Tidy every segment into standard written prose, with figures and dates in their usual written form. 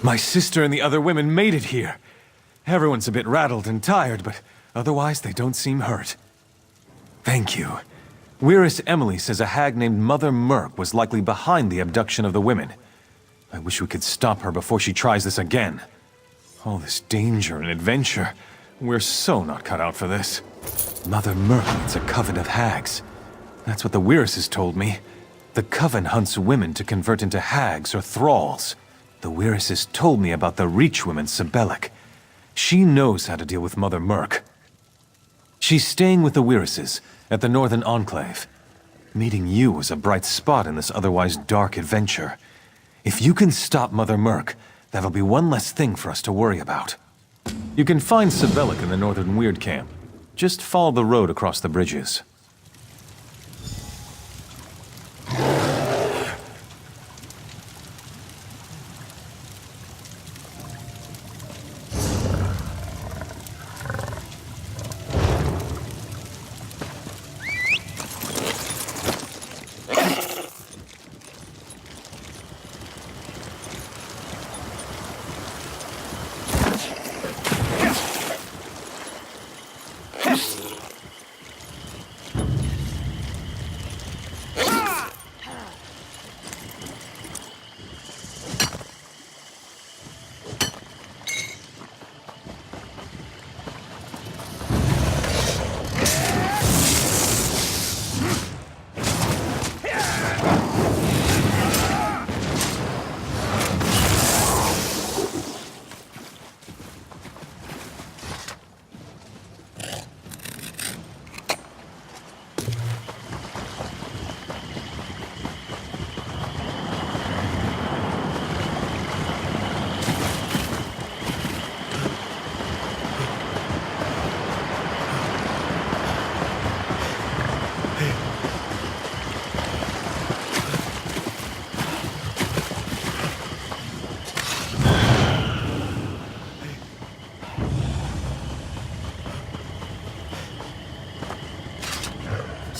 My sister and the other women made it here. Everyone's a bit rattled and tired, but otherwise they don't seem hurt. Thank you. Weiress Emily says a hag named Mother Merc was likely behind the abduction of the women. I wish we could stop her before she tries this again. All this danger and adventure. We're so not cut out for this. Mother Merc needs a coven of hags. That's what the Weiresses told me. The coven hunts women to convert into hags or thralls. The Weiresses told me about the Reach woman Sibelic. She knows how to deal with Mother Merc. She's staying with the Weiresses at the Northern Enclave. Meeting you was a bright spot in this otherwise dark adventure. If you can stop Mother Merc, that'll be one less thing for us to worry about. You can find Sibelic in the Northern Weird Camp. Just follow the road across the bridges.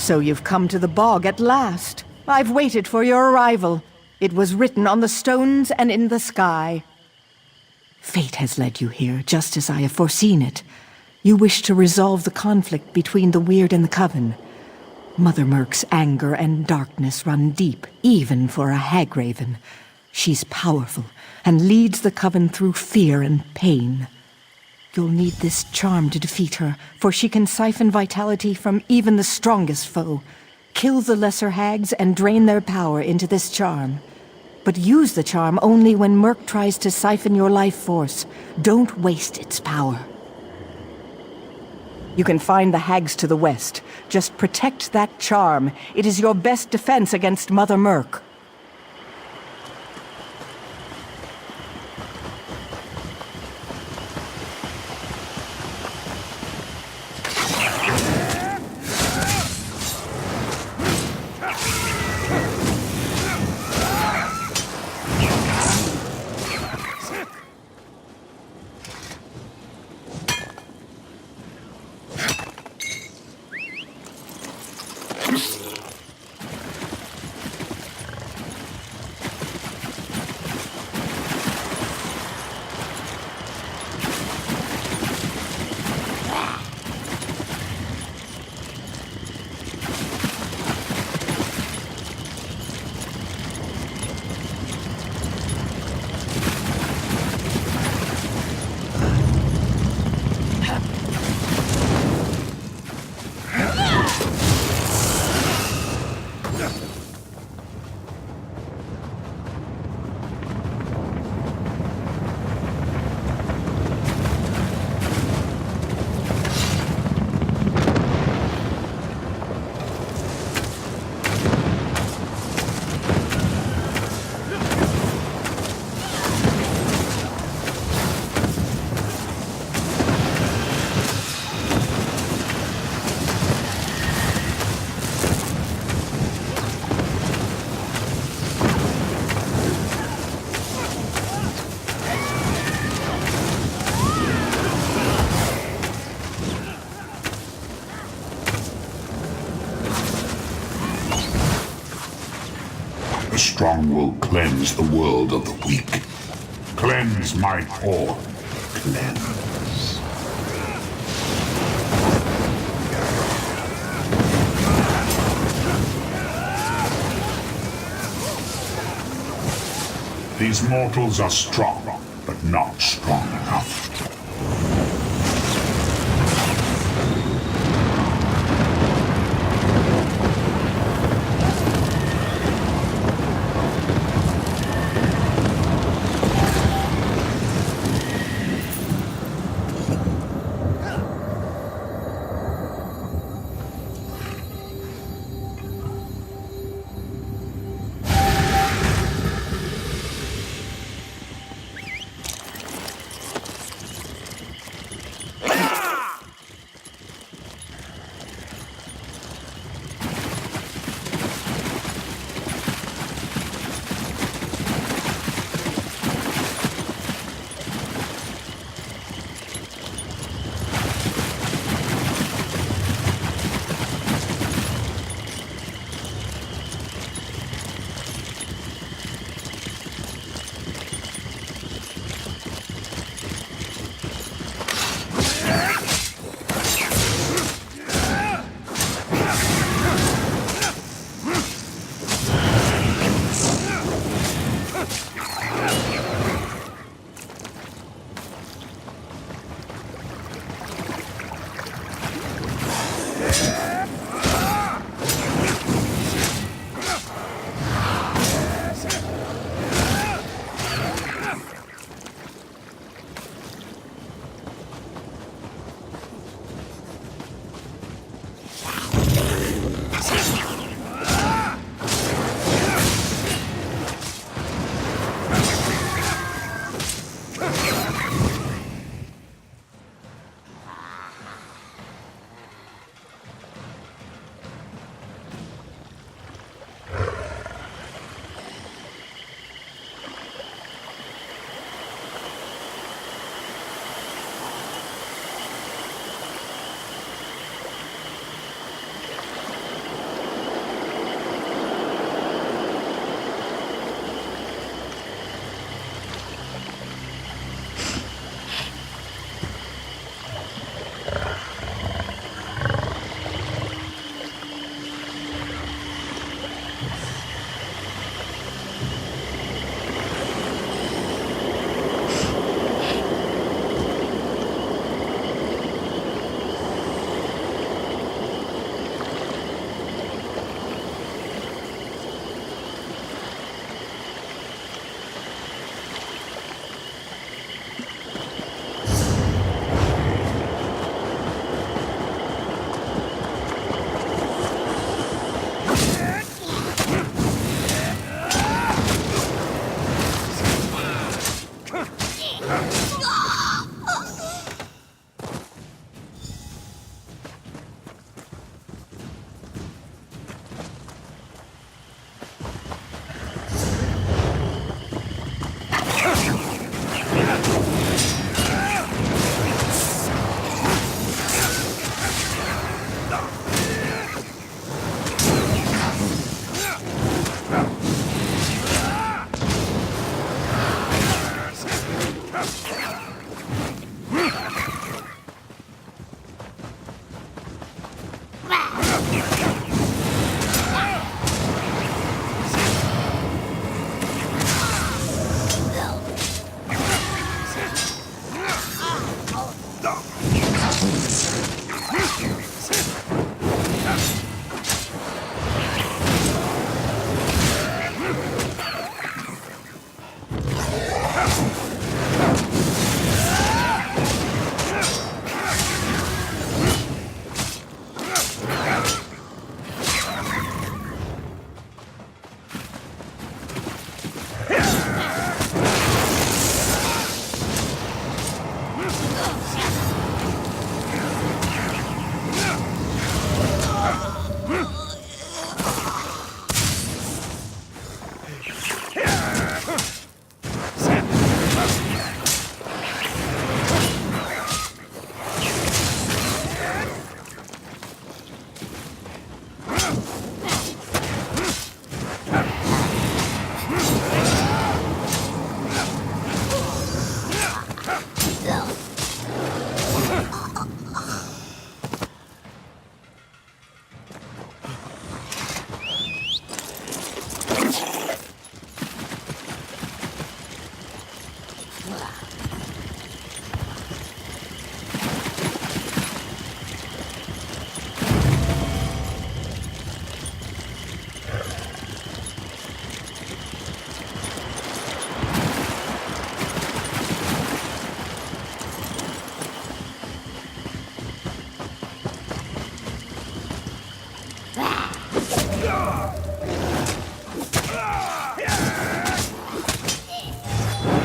So you've come to the bog at last. I've waited for your arrival. It was written on the stones and in the sky. Fate has led you here, just as I have foreseen it. You wish to resolve the conflict between the Weird and the Coven. Mother Merc's anger and darkness run deep, even for a Hagraven. She's powerful and leads the Coven through fear and pain. You'll need this charm to defeat her, for she can siphon vitality from even the strongest foe. Kill the lesser hags and drain their power into this charm. But use the charm only when Merc tries to siphon your life force. Don't waste its power. You can find the hags to the west. Just protect that charm. It is your best defense against Mother Merc. The strong will cleanse the world of the weak. Cleanse my core. Cleanse. These mortals are strong, but not strong enough.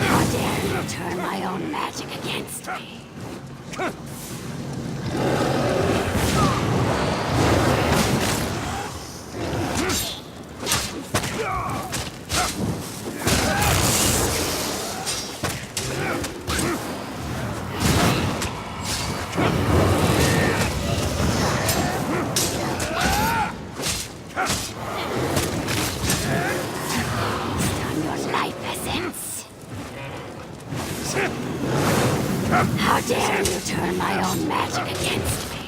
How dare you turn my own magic against me? On your life essence. How dare you turn my own magic against me?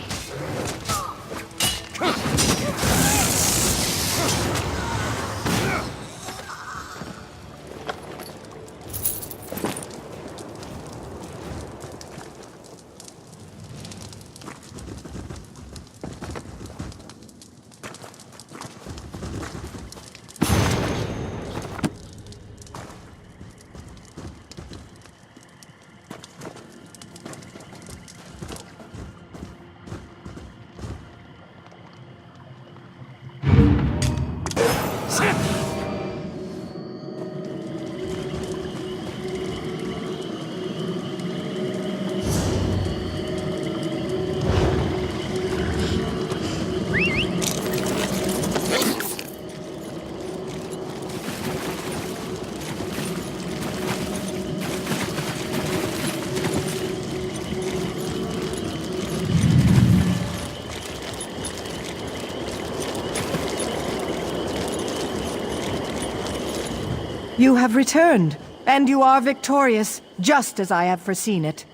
You have returned, and you are victorious, just as I have foreseen it.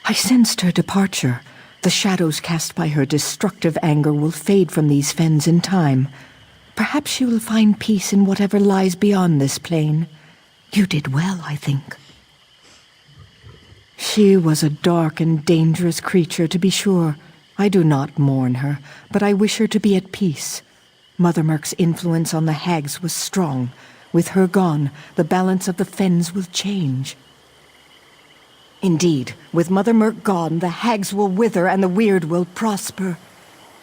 I sensed her departure. The shadows cast by her destructive anger will fade from these fens in time. Perhaps she will find peace in whatever lies beyond this plane. You did well, I think. She was a dark and dangerous creature, to be sure. I do not mourn her, but I wish her to be at peace. Mother Merc's influence on the hags was strong. With her gone, the balance of the fens will change. Indeed, with Mother Merc gone, the hags will wither and the weird will prosper.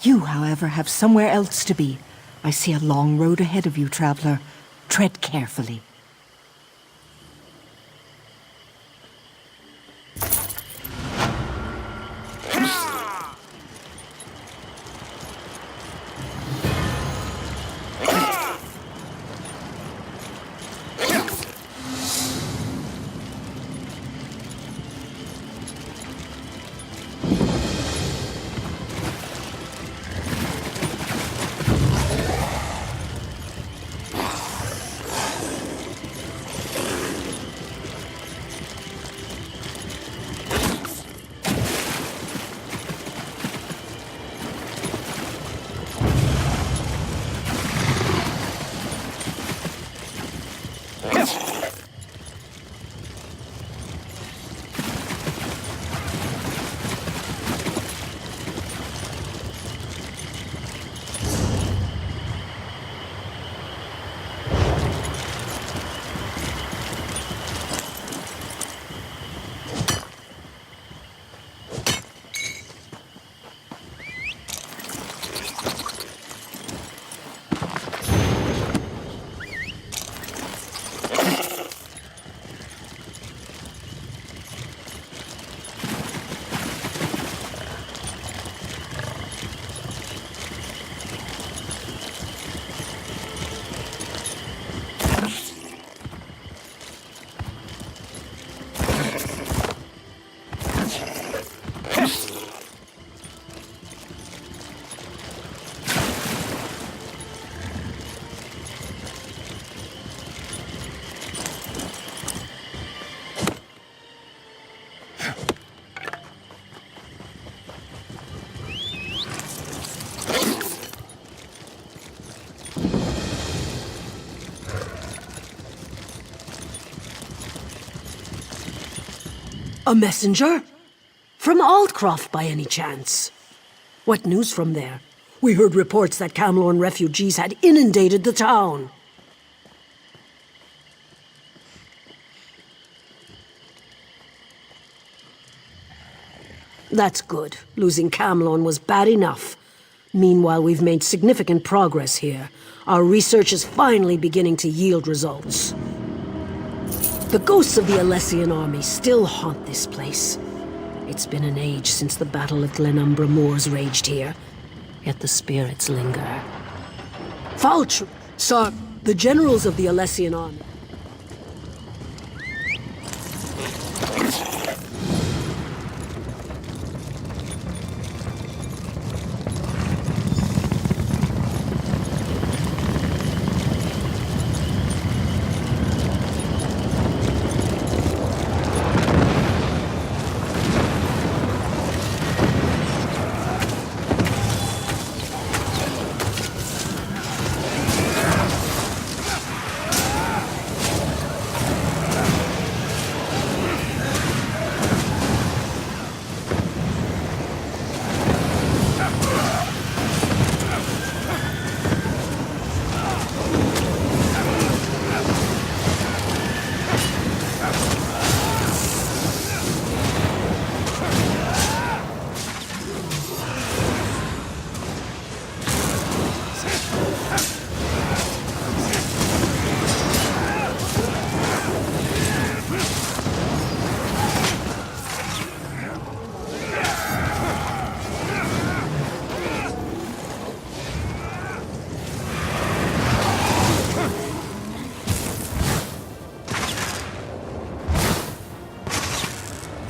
You, however, have somewhere else to be. I see a long road ahead of you, traveler. Tread carefully. A messenger? From Aldcroft, by any chance? What news from there? We heard reports that Camlorn refugees had inundated the town. That's good. Losing Camlorn was bad enough. Meanwhile, we've made significant progress here. Our research is finally beginning to yield results. The ghosts of the Alessian army still haunt this place. It's been an age since the Battle of Glenumbra Moors raged here, yet the spirits linger. Falch, sir, the generals of the Alessian army.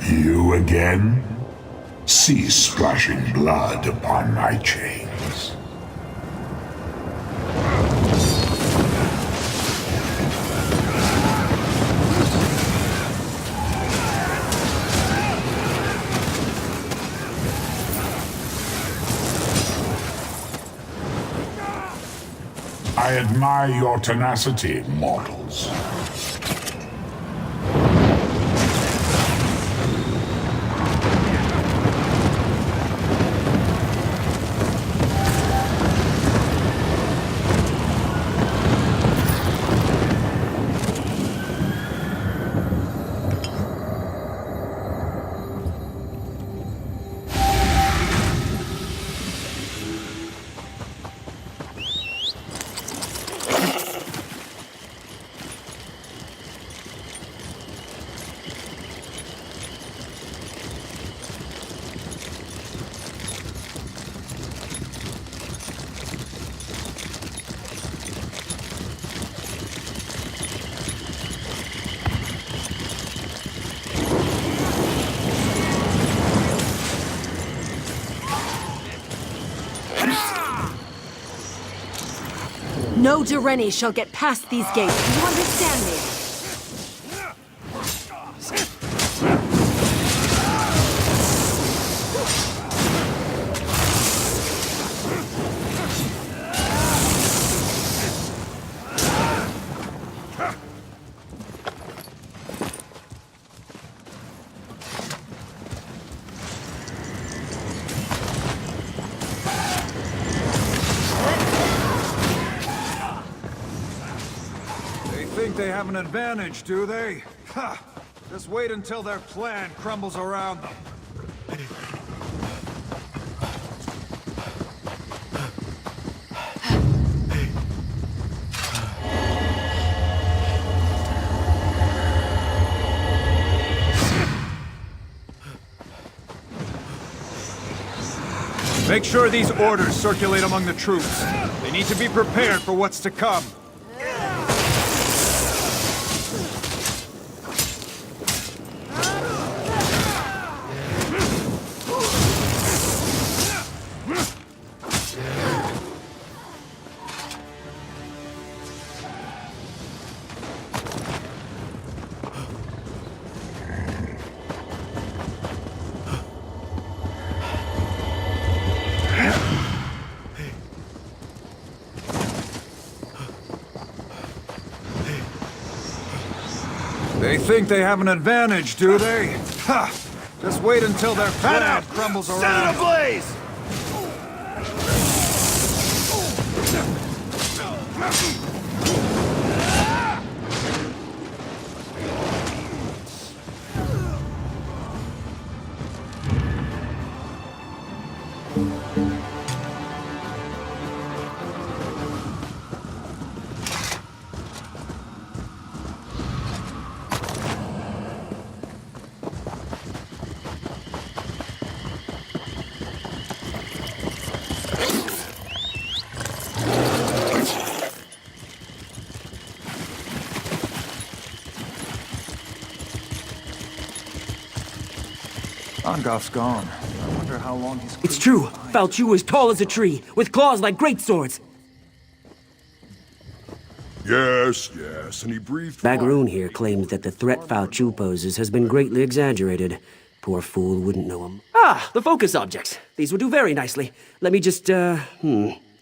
You again? Cease splashing blood upon my chains. I admire your tenacity, mortals. No Direni shall get past these gates. Do you understand me? They have an advantage, do they? Ha! Just wait until their plan crumbles around them. Make sure these orders circulate among the troops. They need to be prepared for what's to come. They think they have an advantage, do they? Ha! Just wait until their plan crumbles around. Set it ablaze! Ongoff's gone. I wonder how long he's... It's true. Falchu is tall as a tree, with claws like great swords. Yes, and he breathed Bagroon here claims that the threat Falchu poses has been greatly exaggerated. Poor fool wouldn't know him. Ah, the focus objects. These would do very nicely. Let me just, I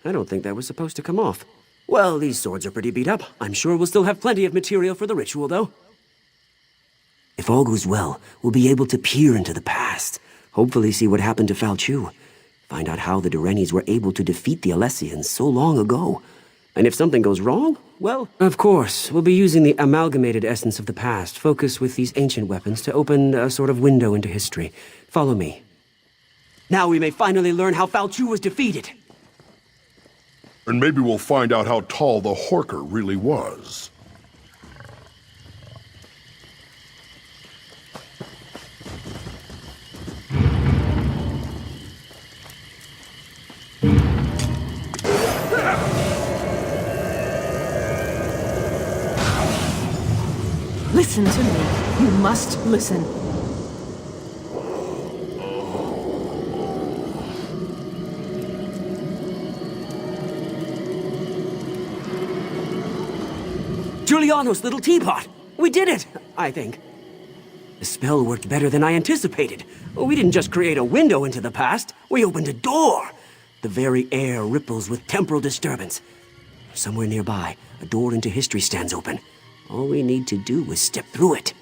don't think that was supposed to come off. Well, these swords are pretty beat up. I'm sure we'll still have plenty of material for the ritual, though. If all goes well, we'll be able to peer into the past. Hopefully see what happened to Falchu. Find out how the Durenis were able to defeat the Alessians so long ago. And if something goes wrong, well, of course, we'll be using the amalgamated essence of the past, focused with these ancient weapons, to open a sort of window into history. Follow me. Now we may finally learn how Falchu was defeated. And maybe we'll find out how tall the Horker really was. Listen to me. You must listen. Giuliano's little teapot! We did it, I think. The spell worked better than I anticipated. We didn't just create a window into the past, we opened a door. The very air ripples with temporal disturbance. Somewhere nearby, a door into history stands open. All we need to do is step through it.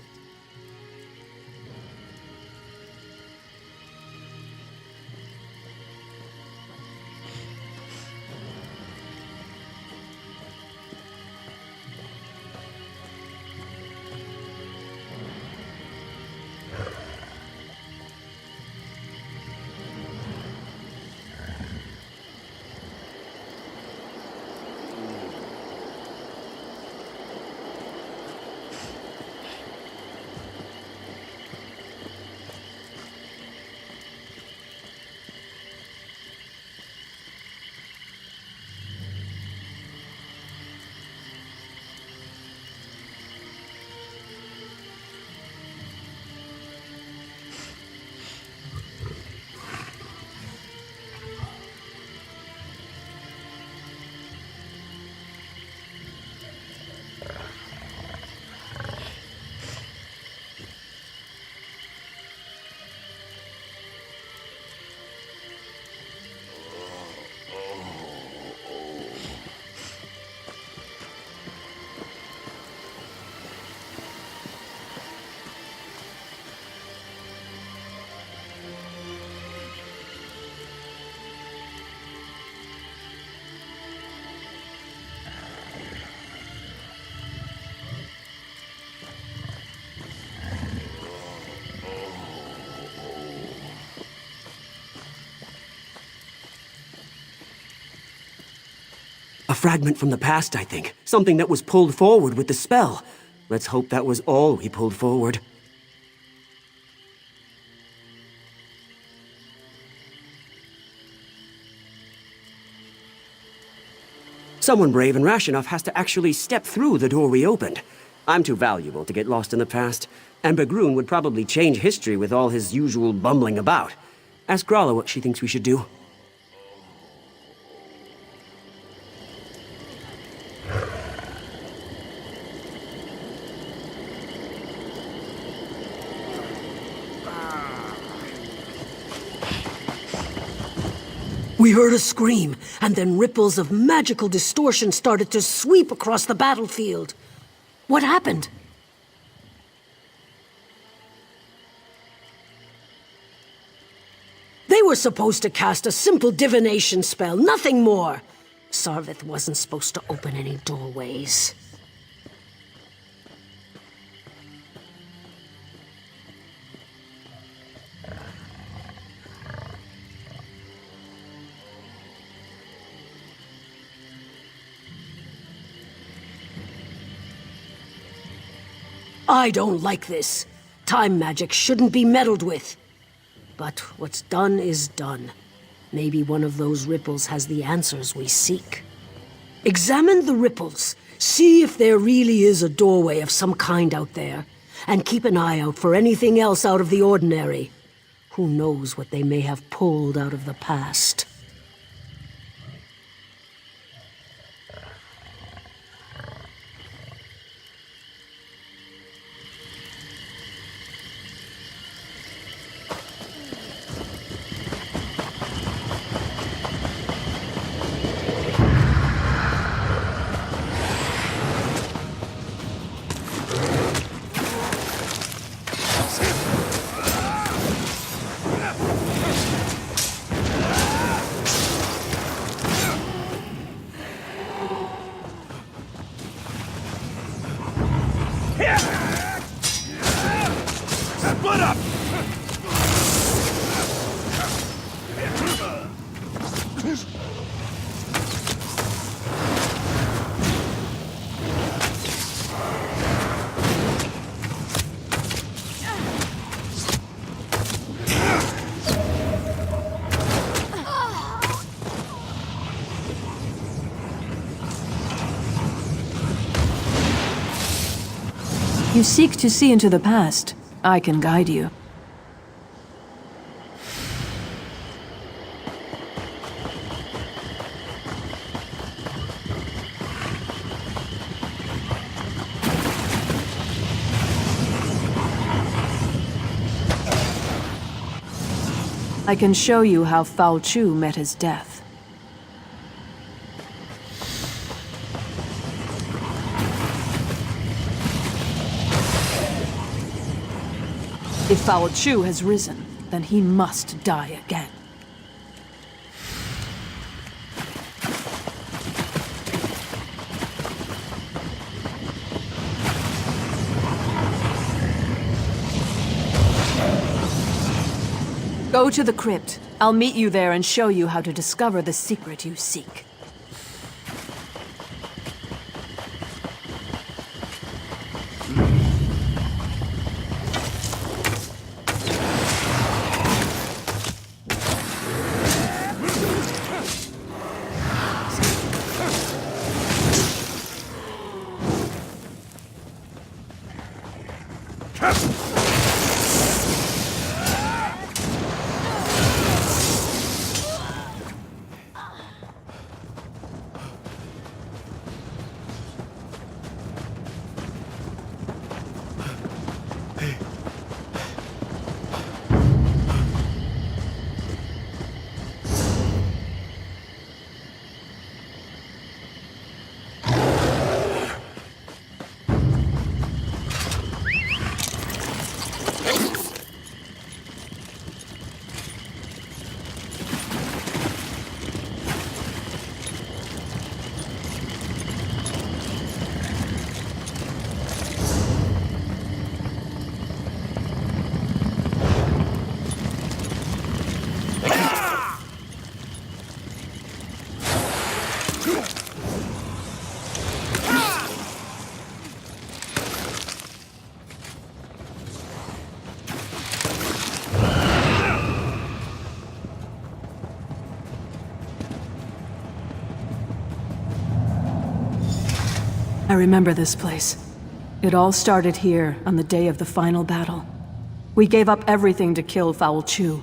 A fragment from the past, I think. Something that was pulled forward with the spell. Let's hope that was all we pulled forward. Someone brave and rash enough has to actually step through the door we opened. I'm too valuable to get lost in the past, and Bagroon would probably change history with all his usual bumbling about. Ask Grala what she thinks we should do. We heard a scream, and then ripples of magical distortion started to sweep across the battlefield. What happened? They were supposed to cast a simple divination spell, nothing more. Sarvith wasn't supposed to open any doorways. I don't like this. Time magic shouldn't be meddled with. But what's done is done. Maybe one of those ripples has the answers we seek. Examine the ripples. See if there really is a doorway of some kind out there. And keep an eye out for anything else out of the ordinary. Who knows what they may have pulled out of the past. Split up! You seek to see into the past. I can guide you. I can show you how Foul Chu met his death. If Foul Chu has risen, then he must die again. Go to the crypt. I'll meet you there and show you how to discover the secret you seek. I remember this place. It all started here on the day of the final battle. We gave up everything to kill Foul Chu.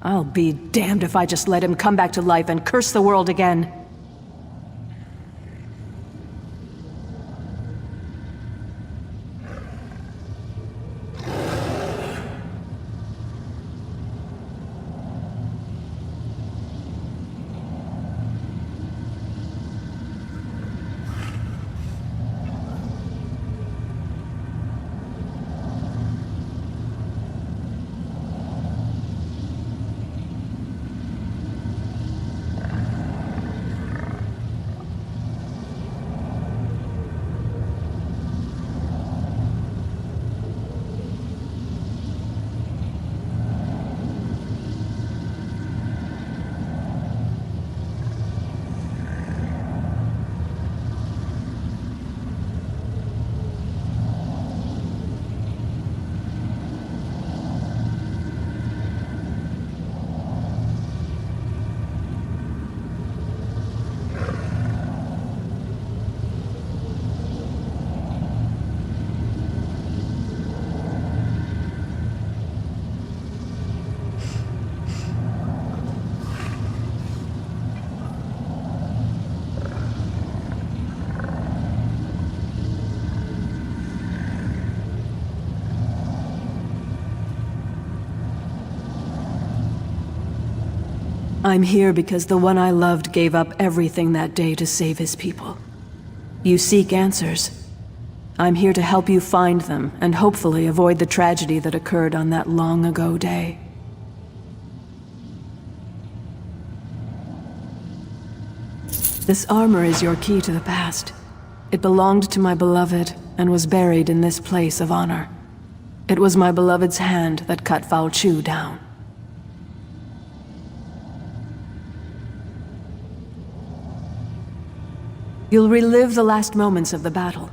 I'll be damned if I just let him come back to life and curse the world again. I'm here because the one I loved gave up everything that day to save his people. You seek answers. I'm here to help you find them, and hopefully avoid the tragedy that occurred on that long ago day. This armor is your key to the past. It belonged to my beloved, and was buried in this place of honor. It was my beloved's hand that cut Fao Chu down. You'll relive the last moments of the battle.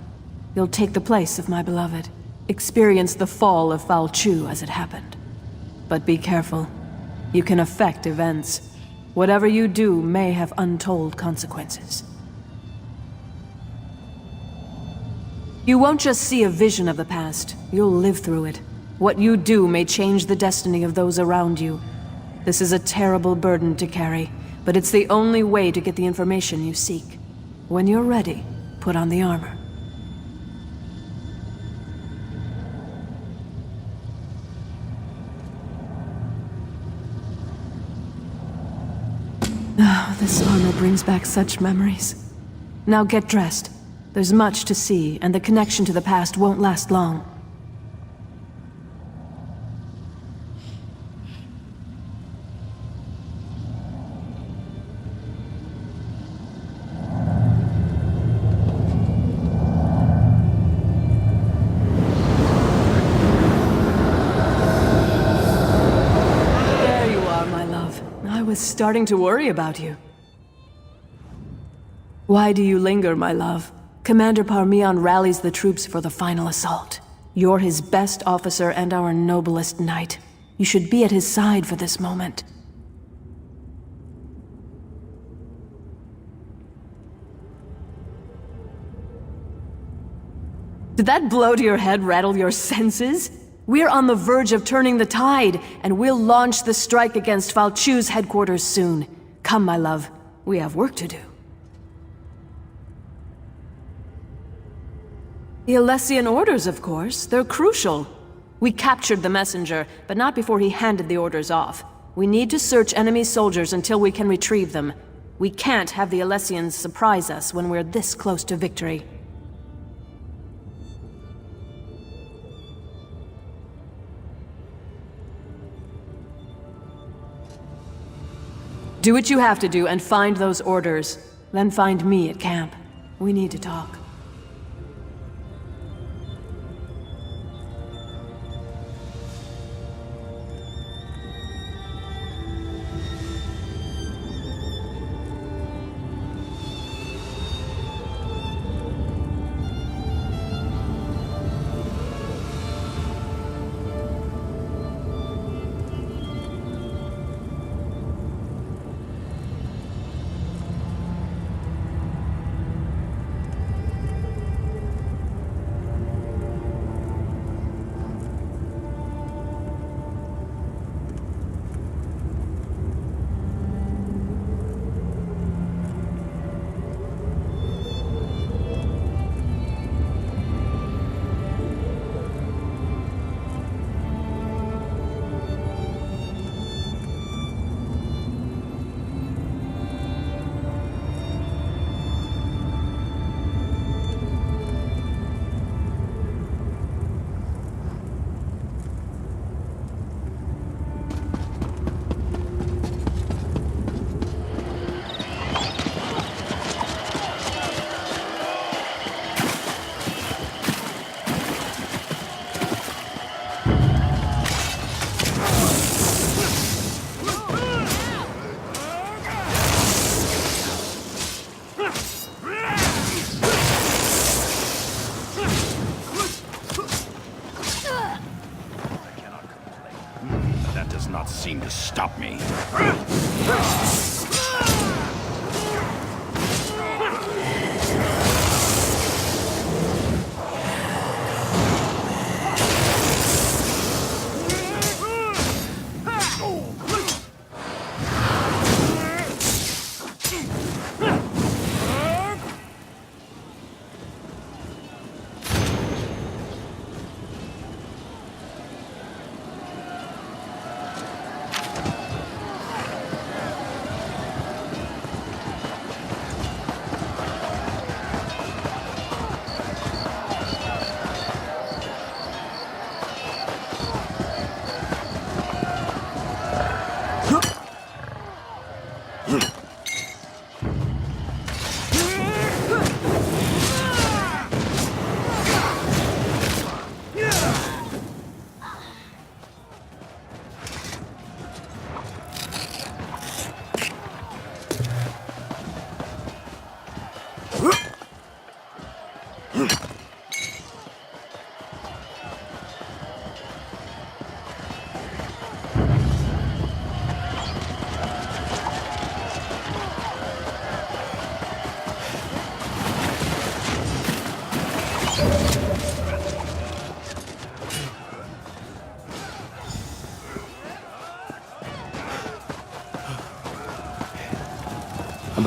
You'll take the place of my beloved. Experience the fall of Fao Chu as it happened. But be careful. You can affect events. Whatever you do may have untold consequences. You won't just see a vision of the past, you'll live through it. What you do may change the destiny of those around you. This is a terrible burden to carry, but it's the only way to get the information you seek. When you're ready, put on the armor. Oh, this armor brings back such memories. Now get dressed. There's much to see, and the connection to the past won't last long. There you are, my love. I was starting to worry about you. Why do you linger, my love? Commander Parmian rallies the troops for the final assault. You're his best officer and our noblest knight. You should be at his side for this moment. Did that blow to your head rattle your senses? We're on the verge of turning the tide, and we'll launch the strike against Fao Chu's headquarters soon. Come, my love. We have work to do. The Alessian orders, of course. They're crucial. We captured the messenger, but not before he handed the orders off. We need to search enemy soldiers until we can retrieve them. We can't have the Alessians surprise us when we're this close to victory. Do what you have to do and find those orders. Then find me at camp. We need to talk. That does not seem to stop me.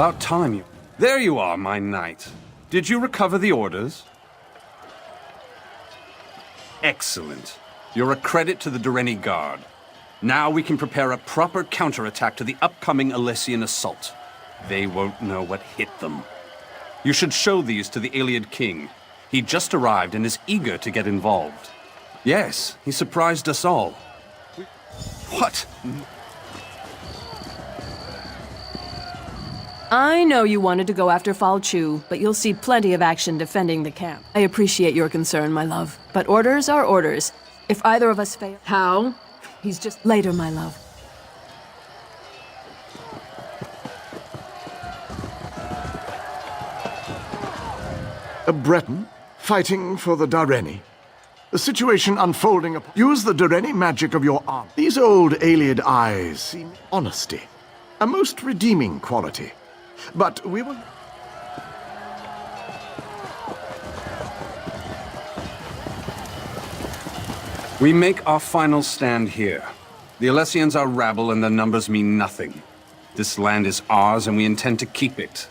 About time you... There you are, my knight. Did you recover the orders? Excellent. You're a credit to the Durrani Guard. Now we can prepare a proper counterattack to the upcoming Alessian assault. They won't know what hit them. You should show these to the Iliad King. He just arrived and is eager to get involved. Yes, he surprised us all. What? I know you wanted to go after Fal Chu, but you'll see plenty of action defending the camp. I appreciate your concern, my love, but orders are orders. If either of us fail... How? He's just... Later, my love. A Breton fighting for the Durrani. The situation unfolding upon... Use the Durrani magic of your arm. These old Iliad eyes seem honesty. A most redeeming quality. But we will... We make our final stand here. The Alessians are rabble and their numbers mean nothing. This land is ours and we intend to keep it.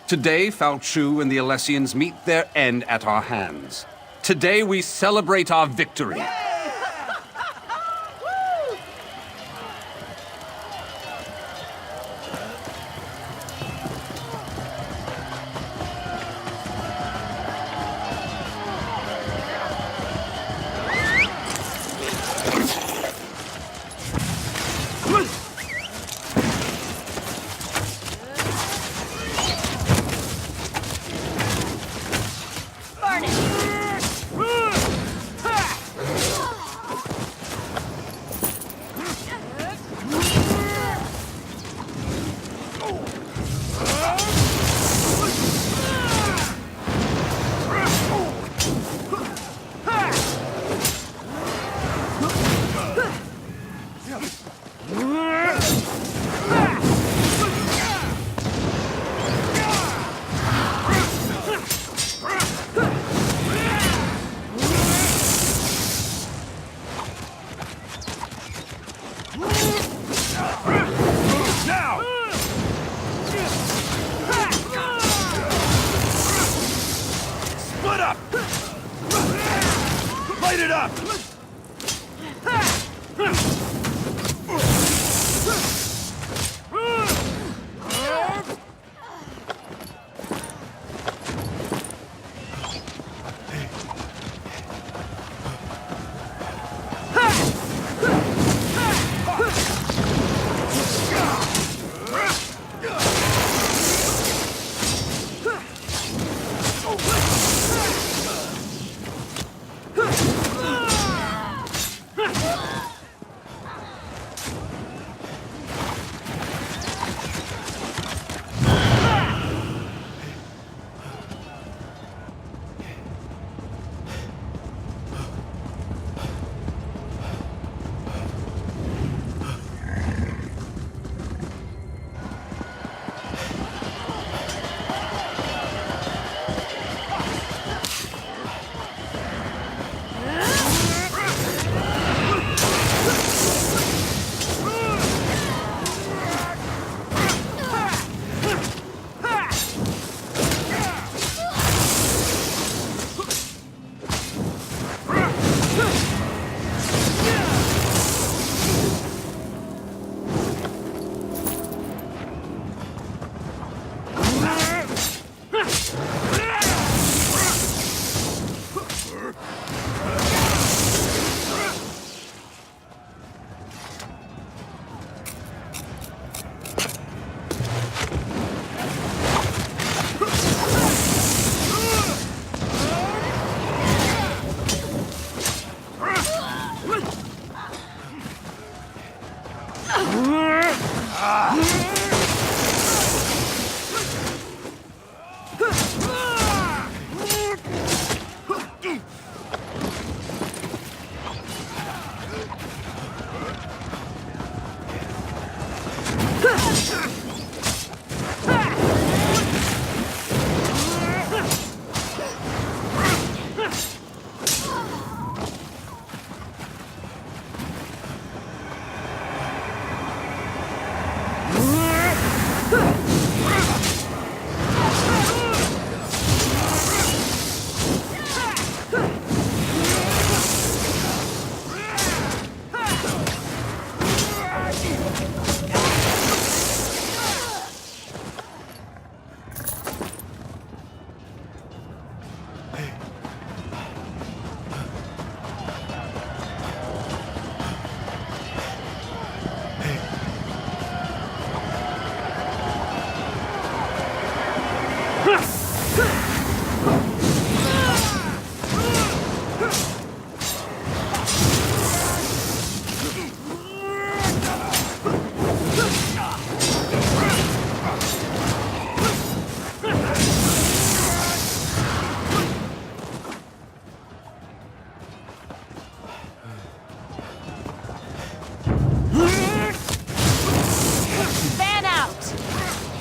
Today, Fal Chu and the Alessians meet their end at our hands. Today we celebrate our victory.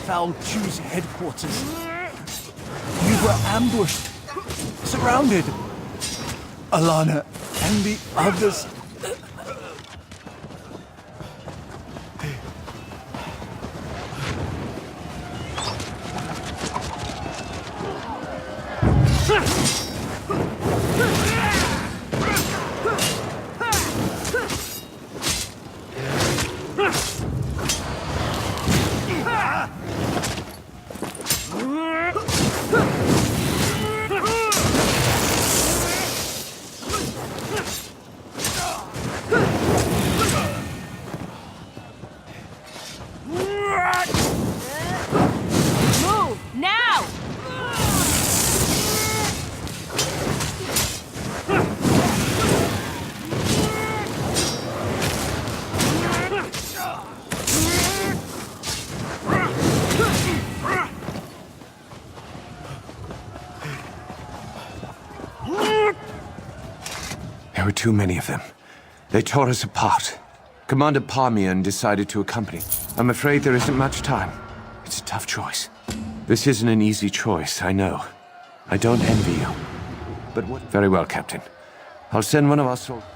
Foul Chew's headquarters. We were ambushed, surrounded. Alana and the others. There were too many of them. They tore us apart. Commander Parmian decided to accompany. I'm afraid there isn't much time. It's a tough choice. This isn't an easy choice, I know. I don't envy you. But what? Very well, Captain. I'll send one of our soldiers.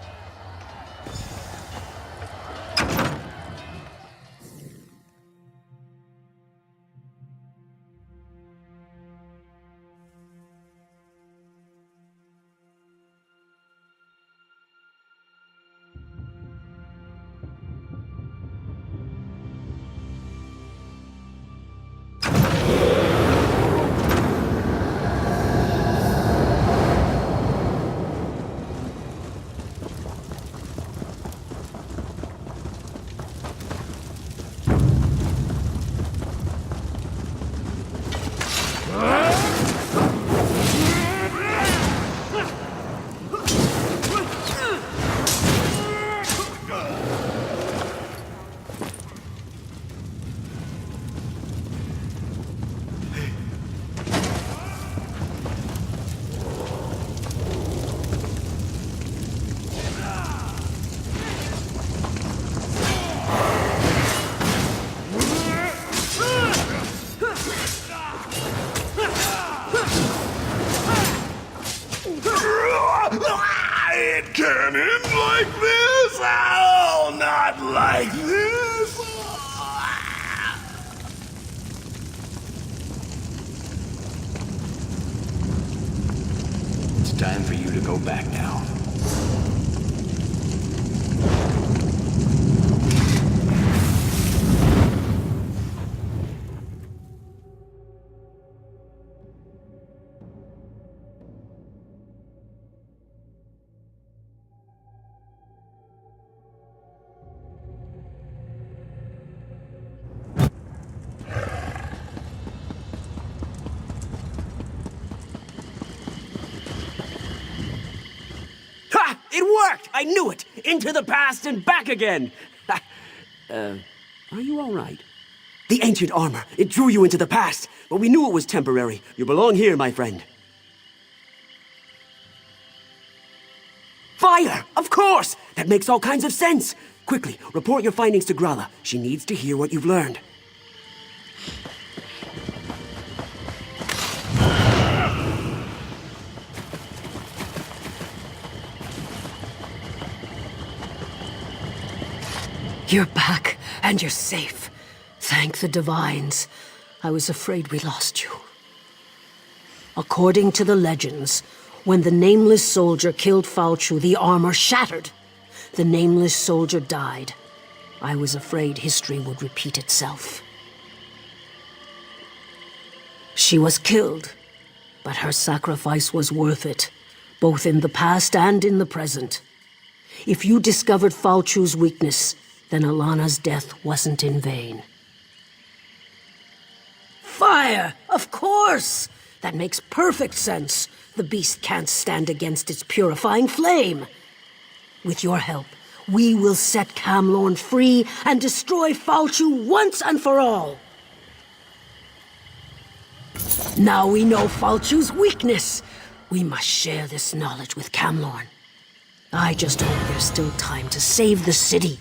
It can end like this? Oh, not like this! It's time for you to go back now. Ha! It worked! I knew it! Into the past and back again! Are you all right? The ancient armor. It drew you into the past, but we knew it was temporary. You belong here, my friend. Fire! Of course! That makes all kinds of sense. Quickly, report your findings to Grala. She needs to hear what you've learned. You're back, and you're safe. Thank the Divines. I was afraid we lost you. According to the legends, when the Nameless Soldier killed Falchu, the armor shattered. The Nameless Soldier died. I was afraid history would repeat itself. She was killed, but her sacrifice was worth it, both in the past and in the present. If you discovered Falchu's weakness, then Alana's death wasn't in vain. Fire! Of course! That makes perfect sense. The beast can't stand against its purifying flame. With your help, we will set Camlorn free and destroy Falchu once and for all. Now we know Falchu's weakness. We must share this knowledge with Camlorn. I just hope there's still time to save the city.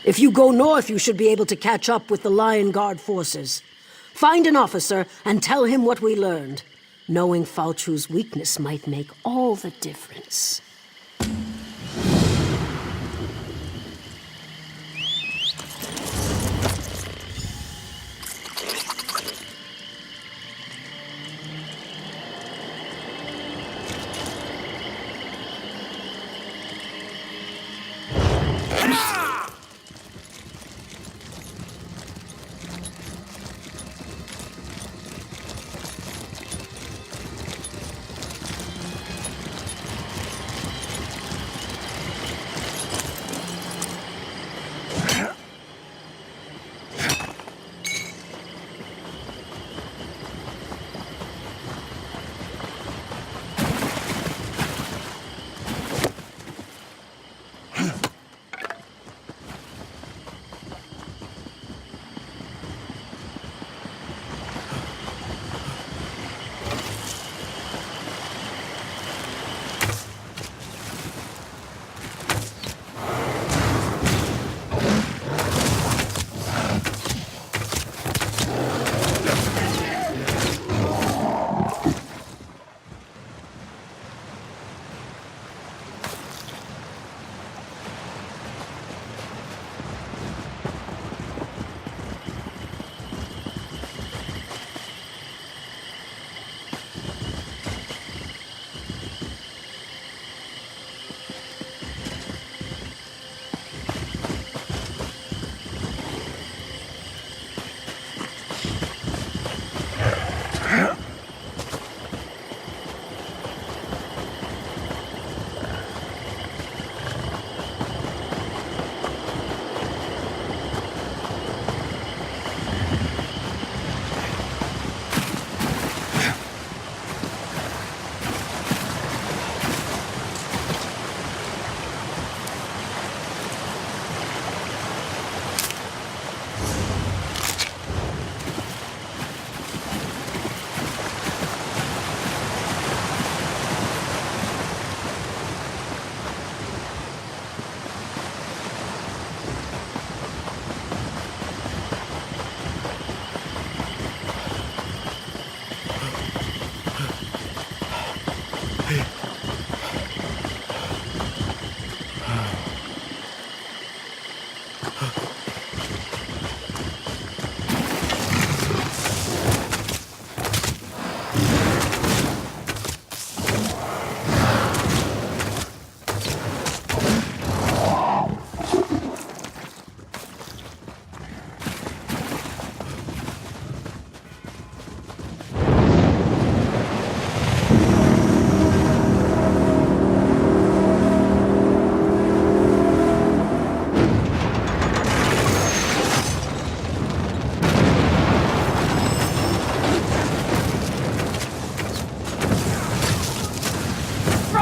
If you go north, you should be able to catch up with the Lion Guard forces. Find an officer and tell him what we learned. Knowing Falchu's weakness might make all the difference.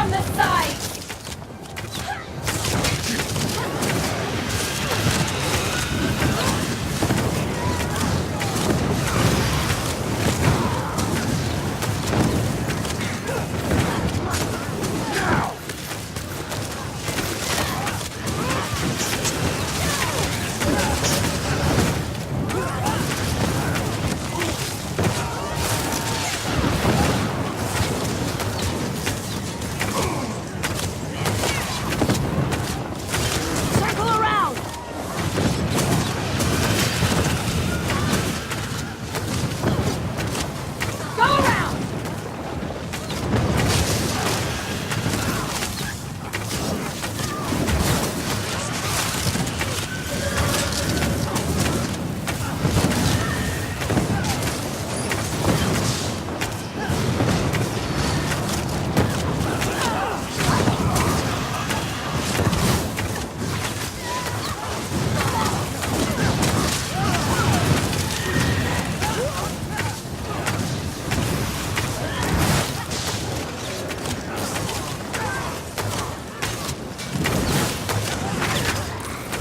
from the side! Circle around! Go around!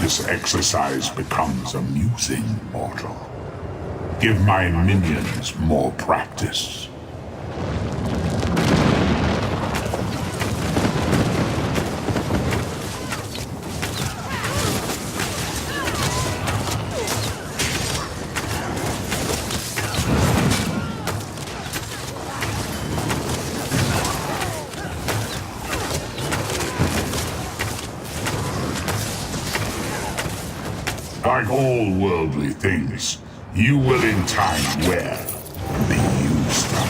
This exercise becomes amusing, mortal. Give my minions more practice. Like all worldly things, you will in time wear and be used up.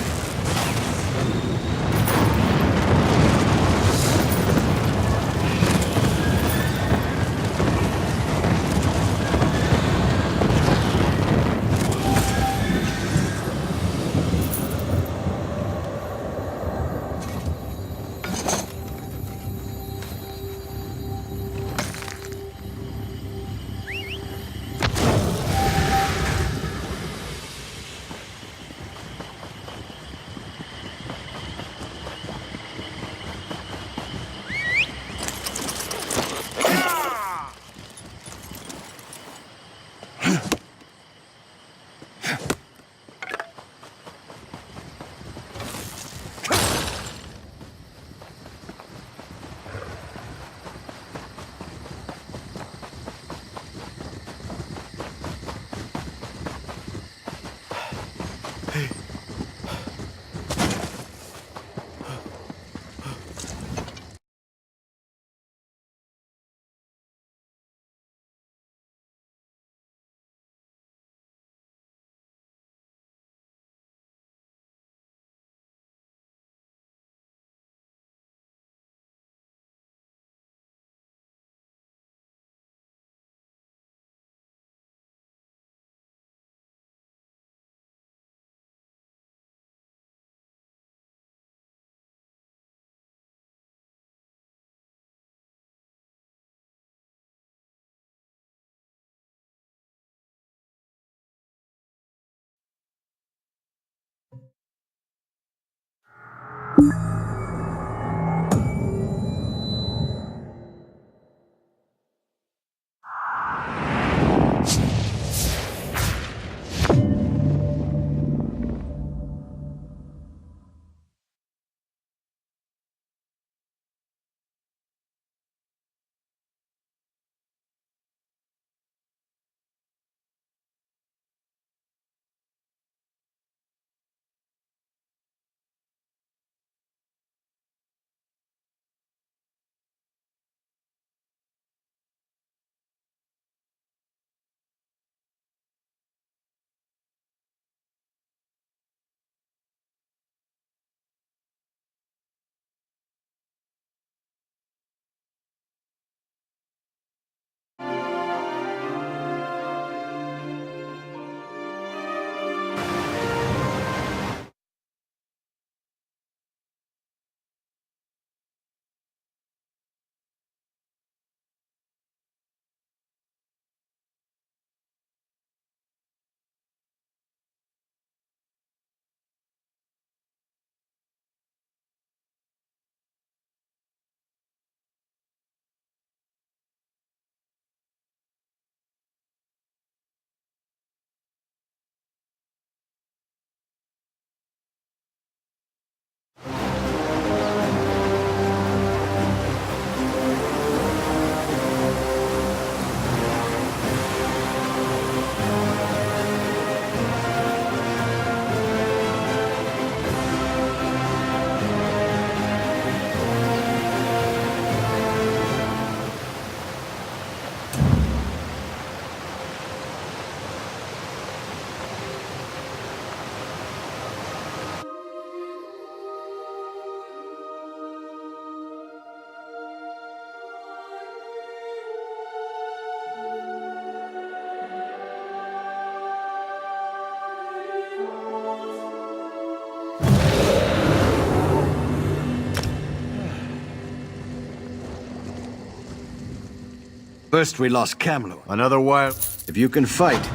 First we lost Camelot. Another while. If you can fight,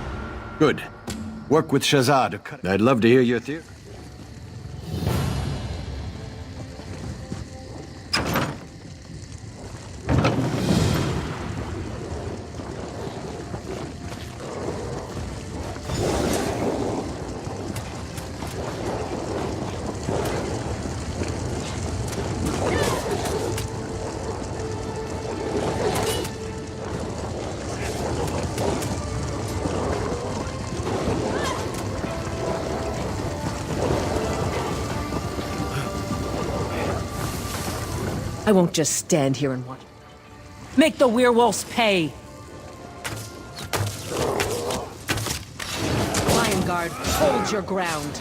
good. Work with Shazad to cut. I'd love to hear your theory. I won't just stand here and watch. Make the werewolves pay! Lion Guard, hold your ground.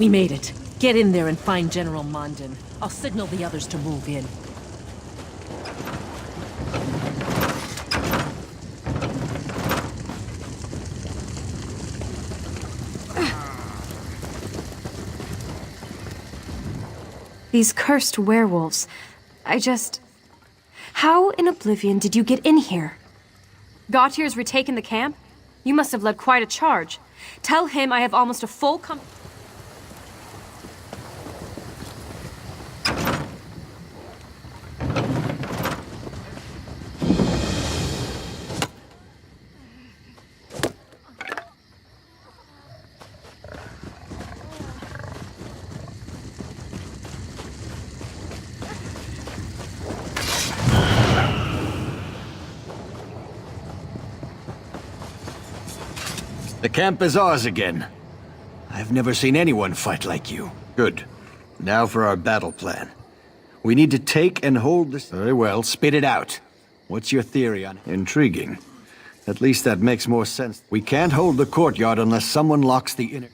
We made it. Get in there and find General Mondin. I'll signal the others to move in. These cursed werewolves. How in oblivion did you get in here? Gautier's retaken the camp? You must have led quite a charge. Tell him I have almost a full The camp is ours again. I've never seen anyone fight like you. Good. Now for our battle plan. We need to take and hold this... Very well, spit it out. What's your theory on it? Intriguing. At least that makes more sense. We can't hold the courtyard unless someone locks the inner...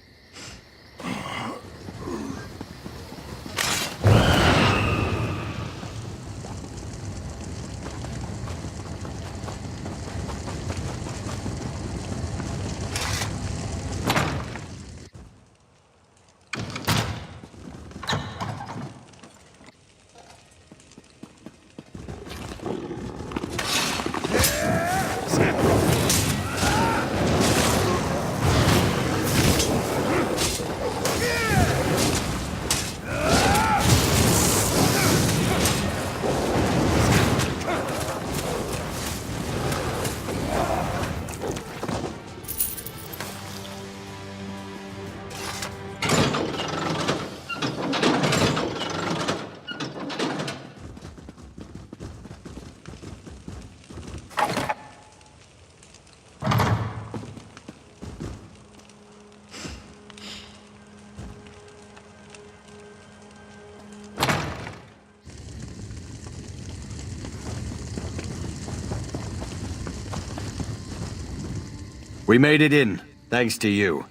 We made it in, thanks to you.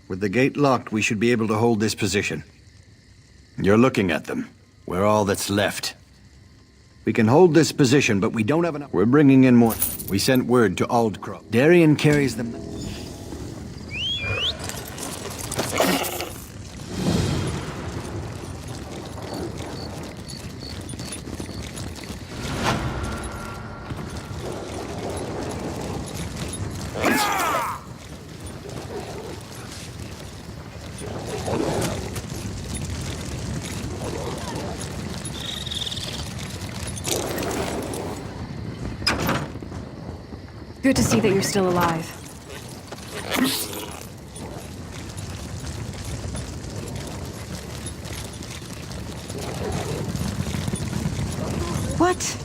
With the gate locked, we should be able to hold this position. You're looking at them. We're all that's left. We can hold this position, but we don't have enough. We're bringing in more. We sent word to Aldcrow. Darien carries them. Good to see that you're still alive. What?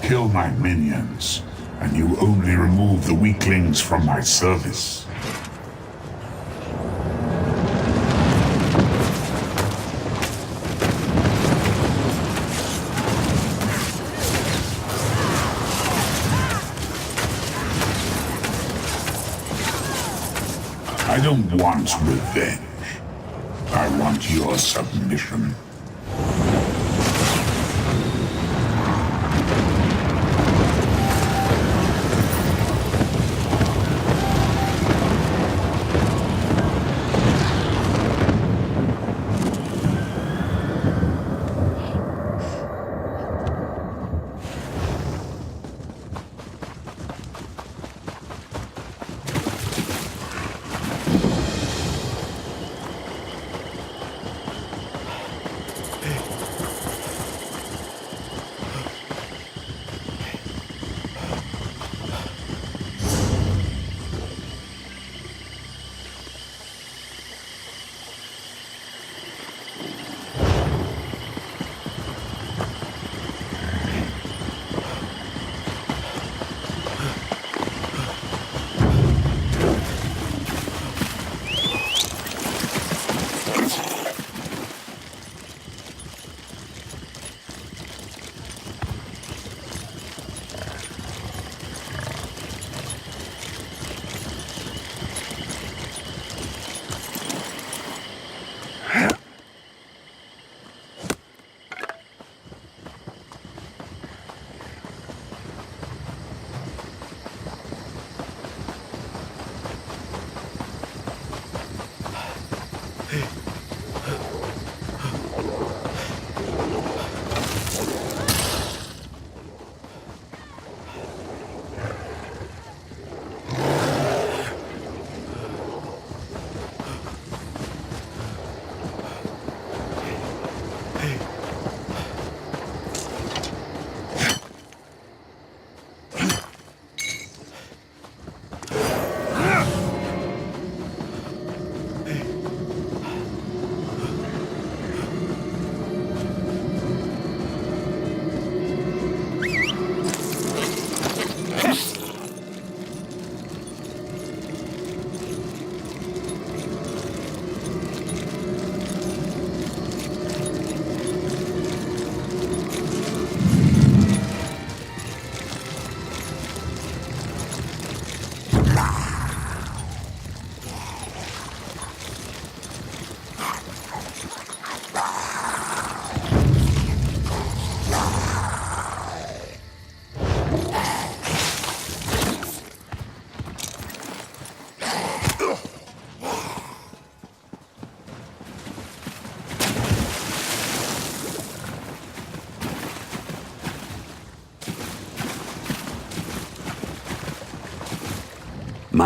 Kill my minions, and you only remove the weaklings from my service. I don't want revenge. I want your submission.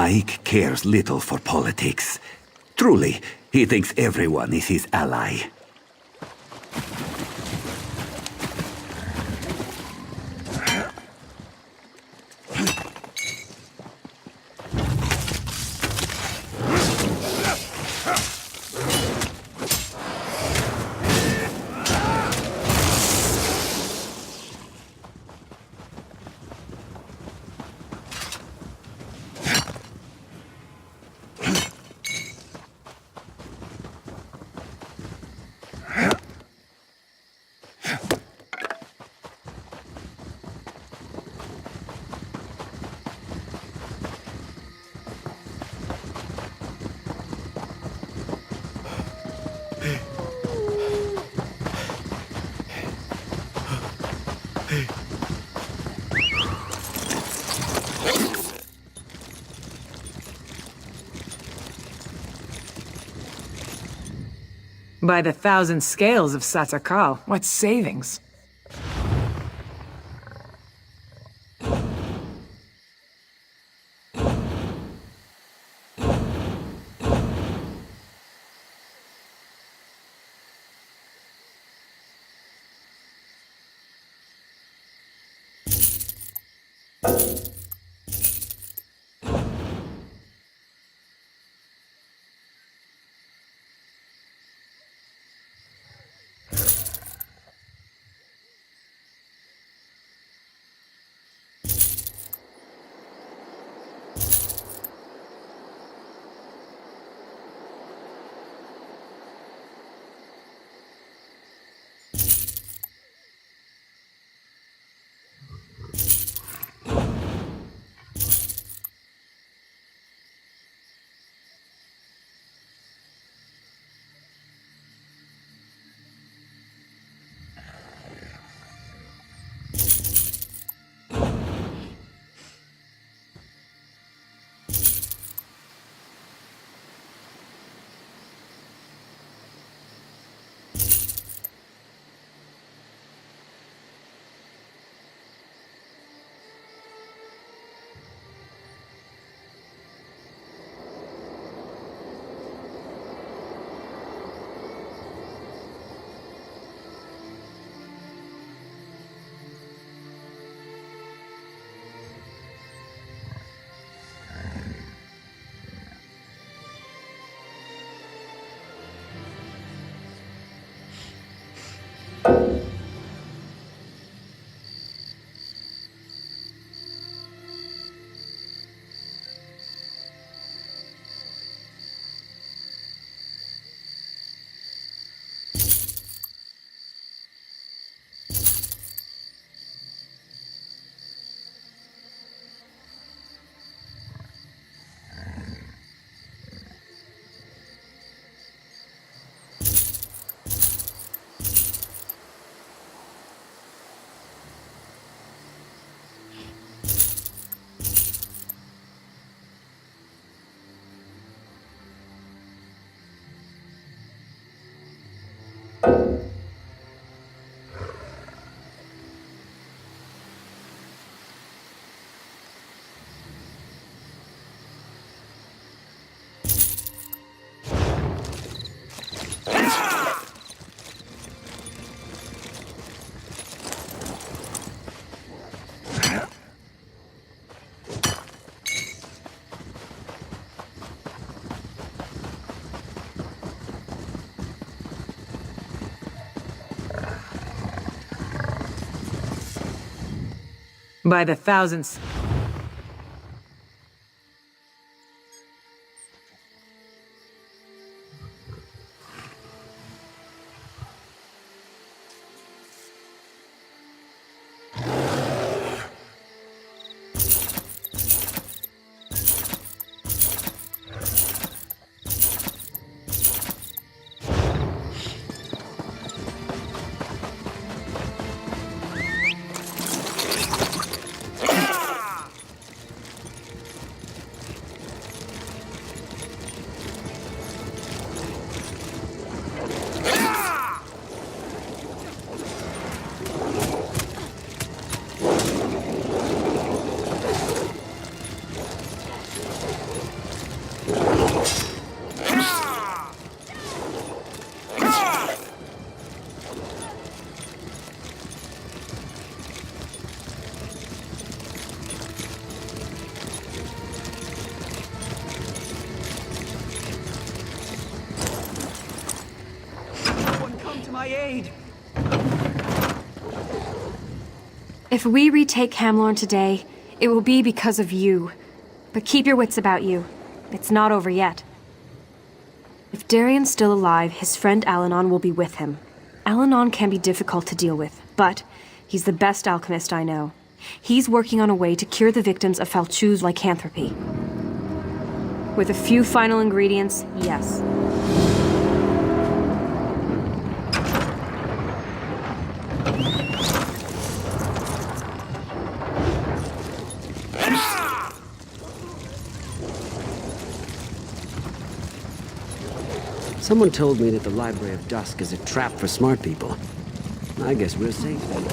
Mike cares little for politics. Truly, he thinks everyone is his ally. By the thousand scales of Satakal, what savings? By the thousands. aid! If we retake Camlorn today, it will be because of you. But keep your wits about you. It's not over yet. If Darian's still alive, his friend Alanon will be with him. Alanon can be difficult to deal with, but he's the best alchemist I know. He's working on a way to cure the victims of Falchu's lycanthropy. With a few final ingredients, yes. Someone told me that the Library of Dusk is a trap for smart people. I guess we're safe then.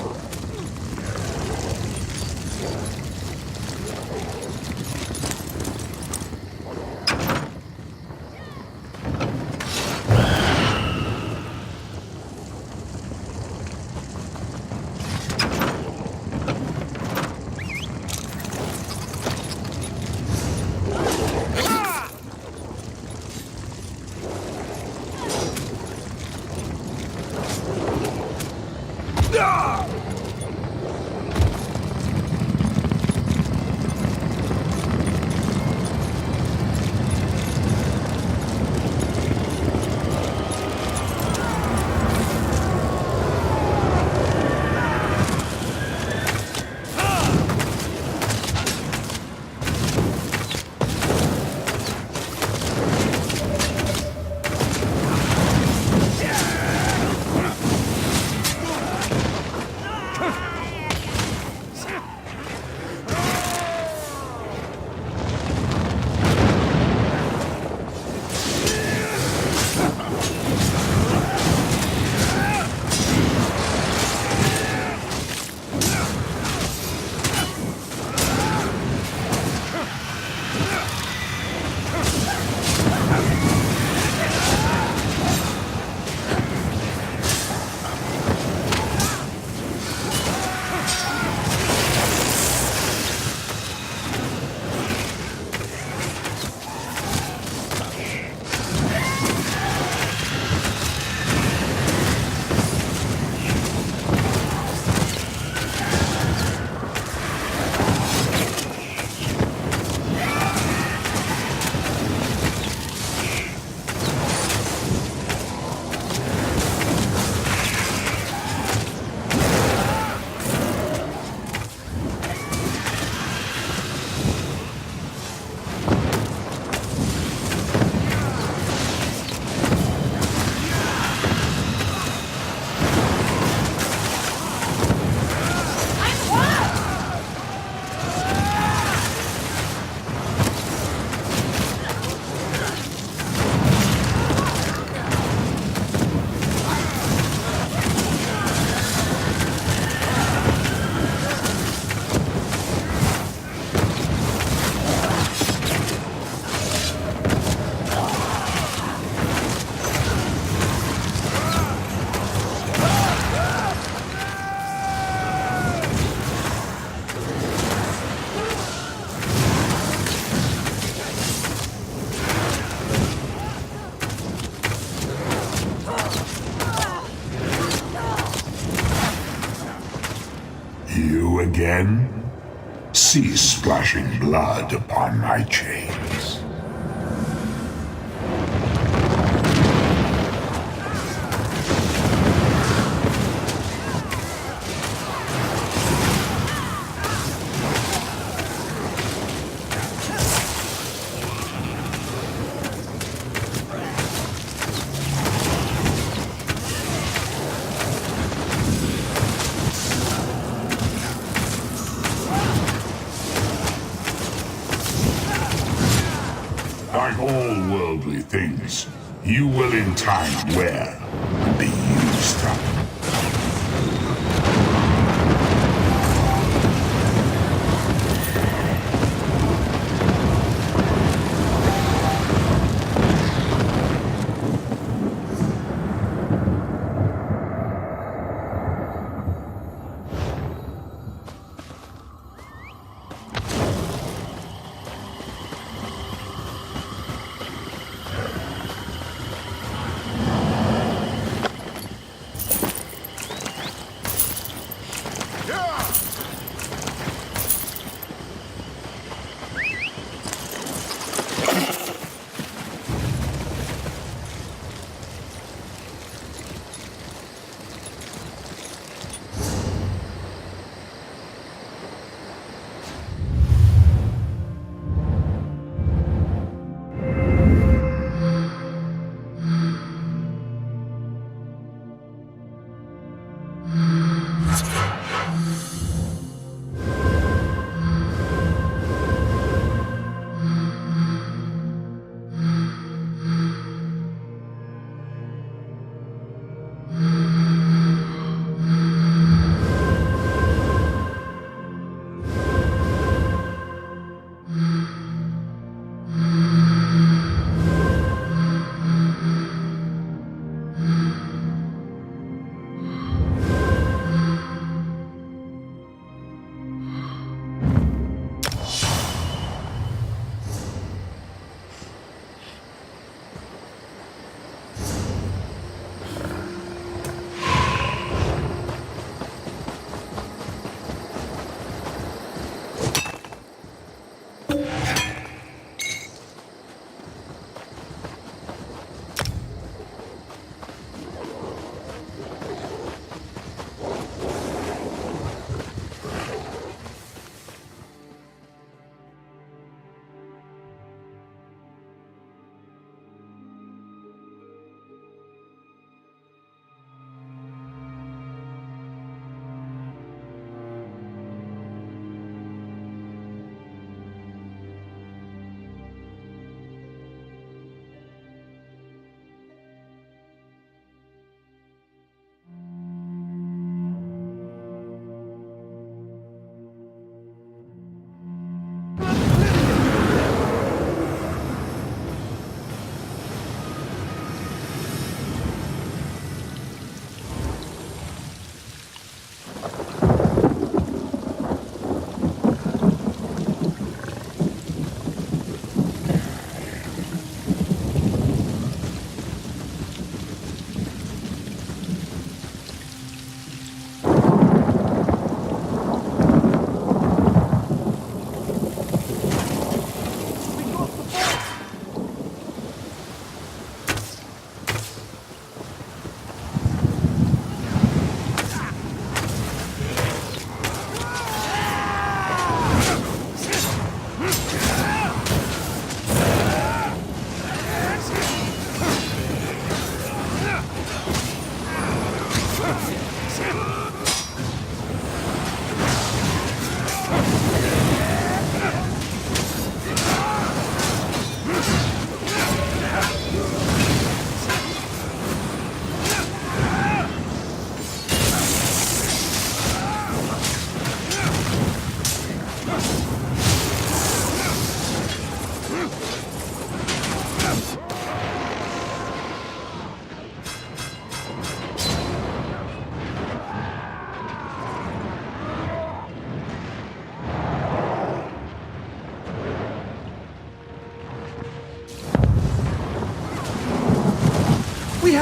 You again? Cease splashing blood upon my chains. Like all worldly things, you will in time wear and be used up.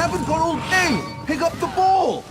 haven't got all day! Pick up the ball!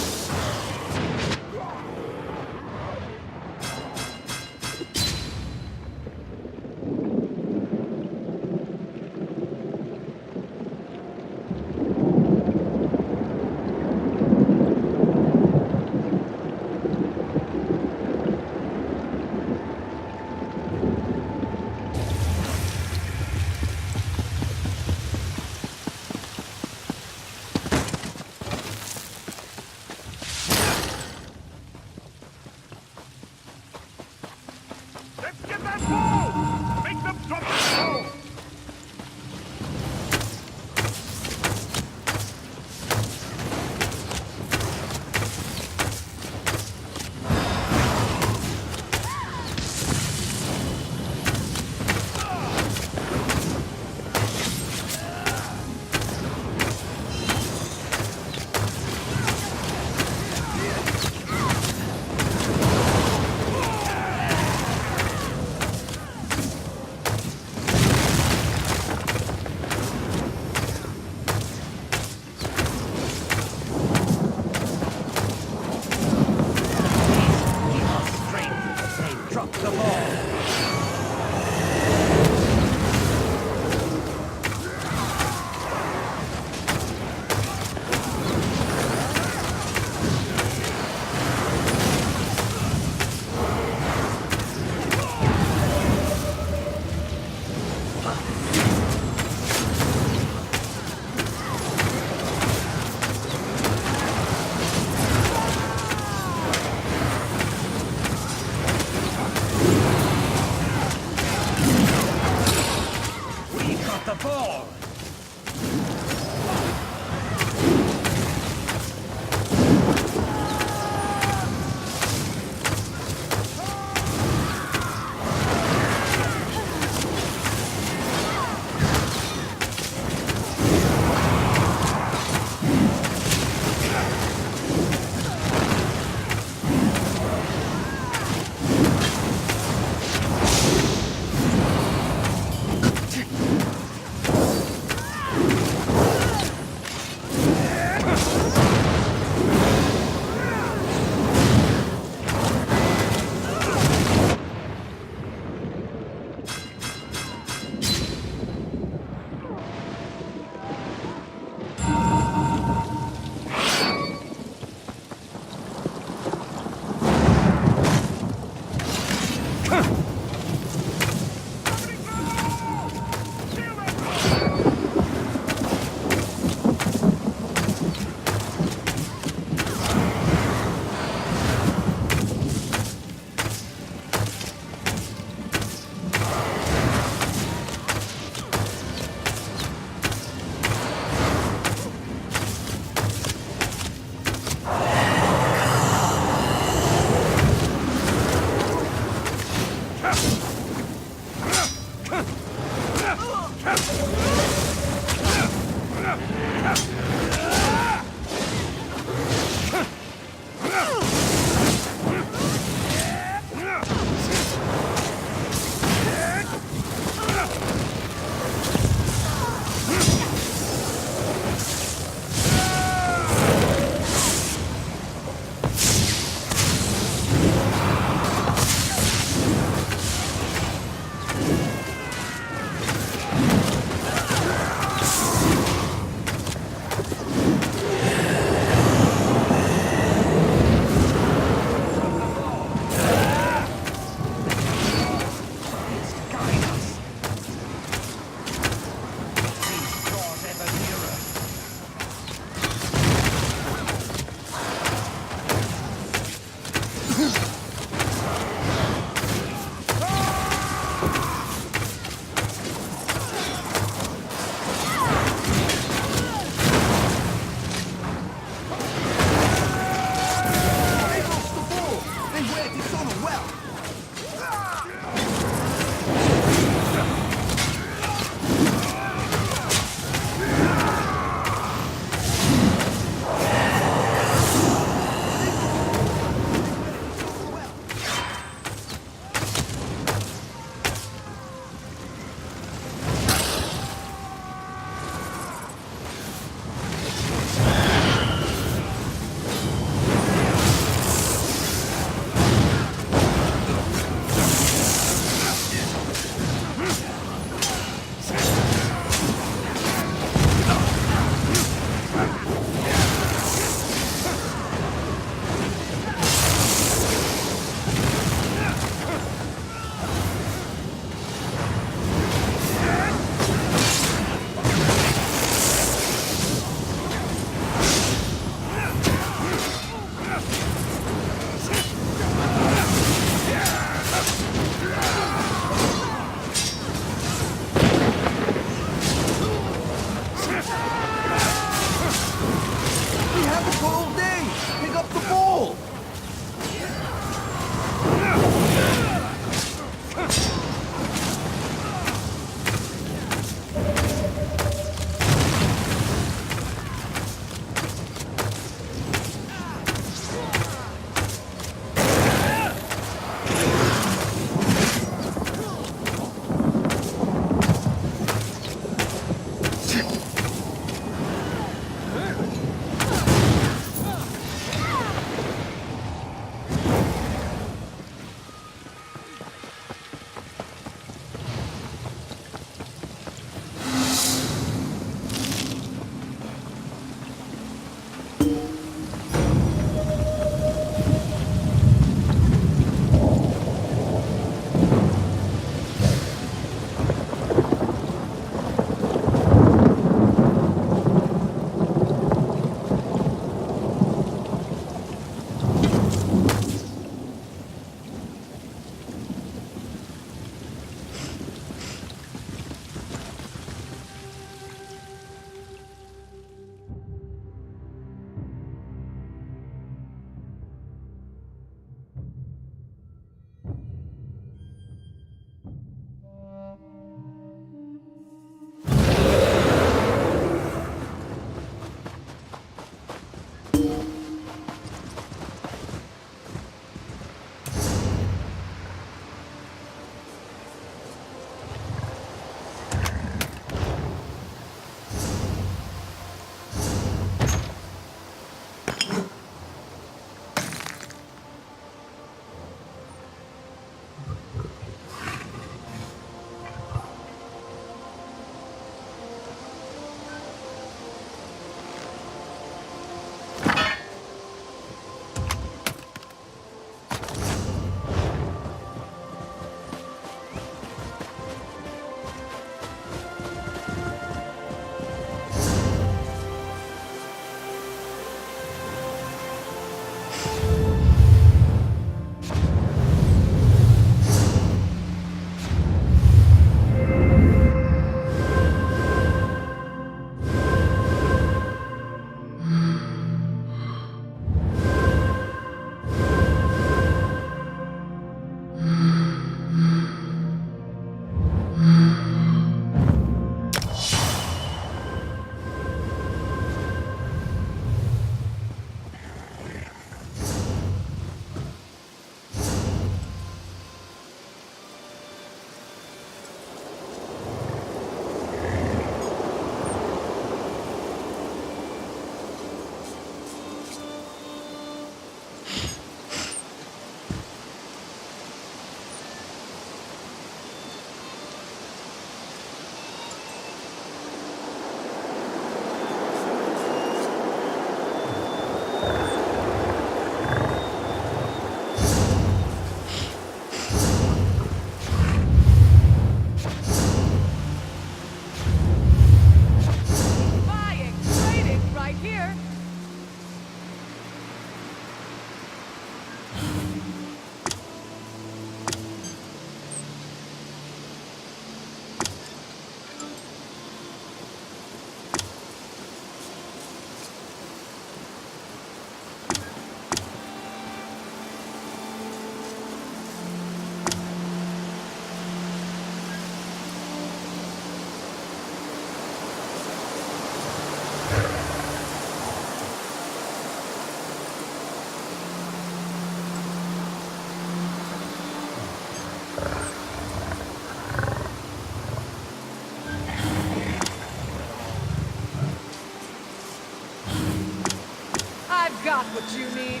got what you need.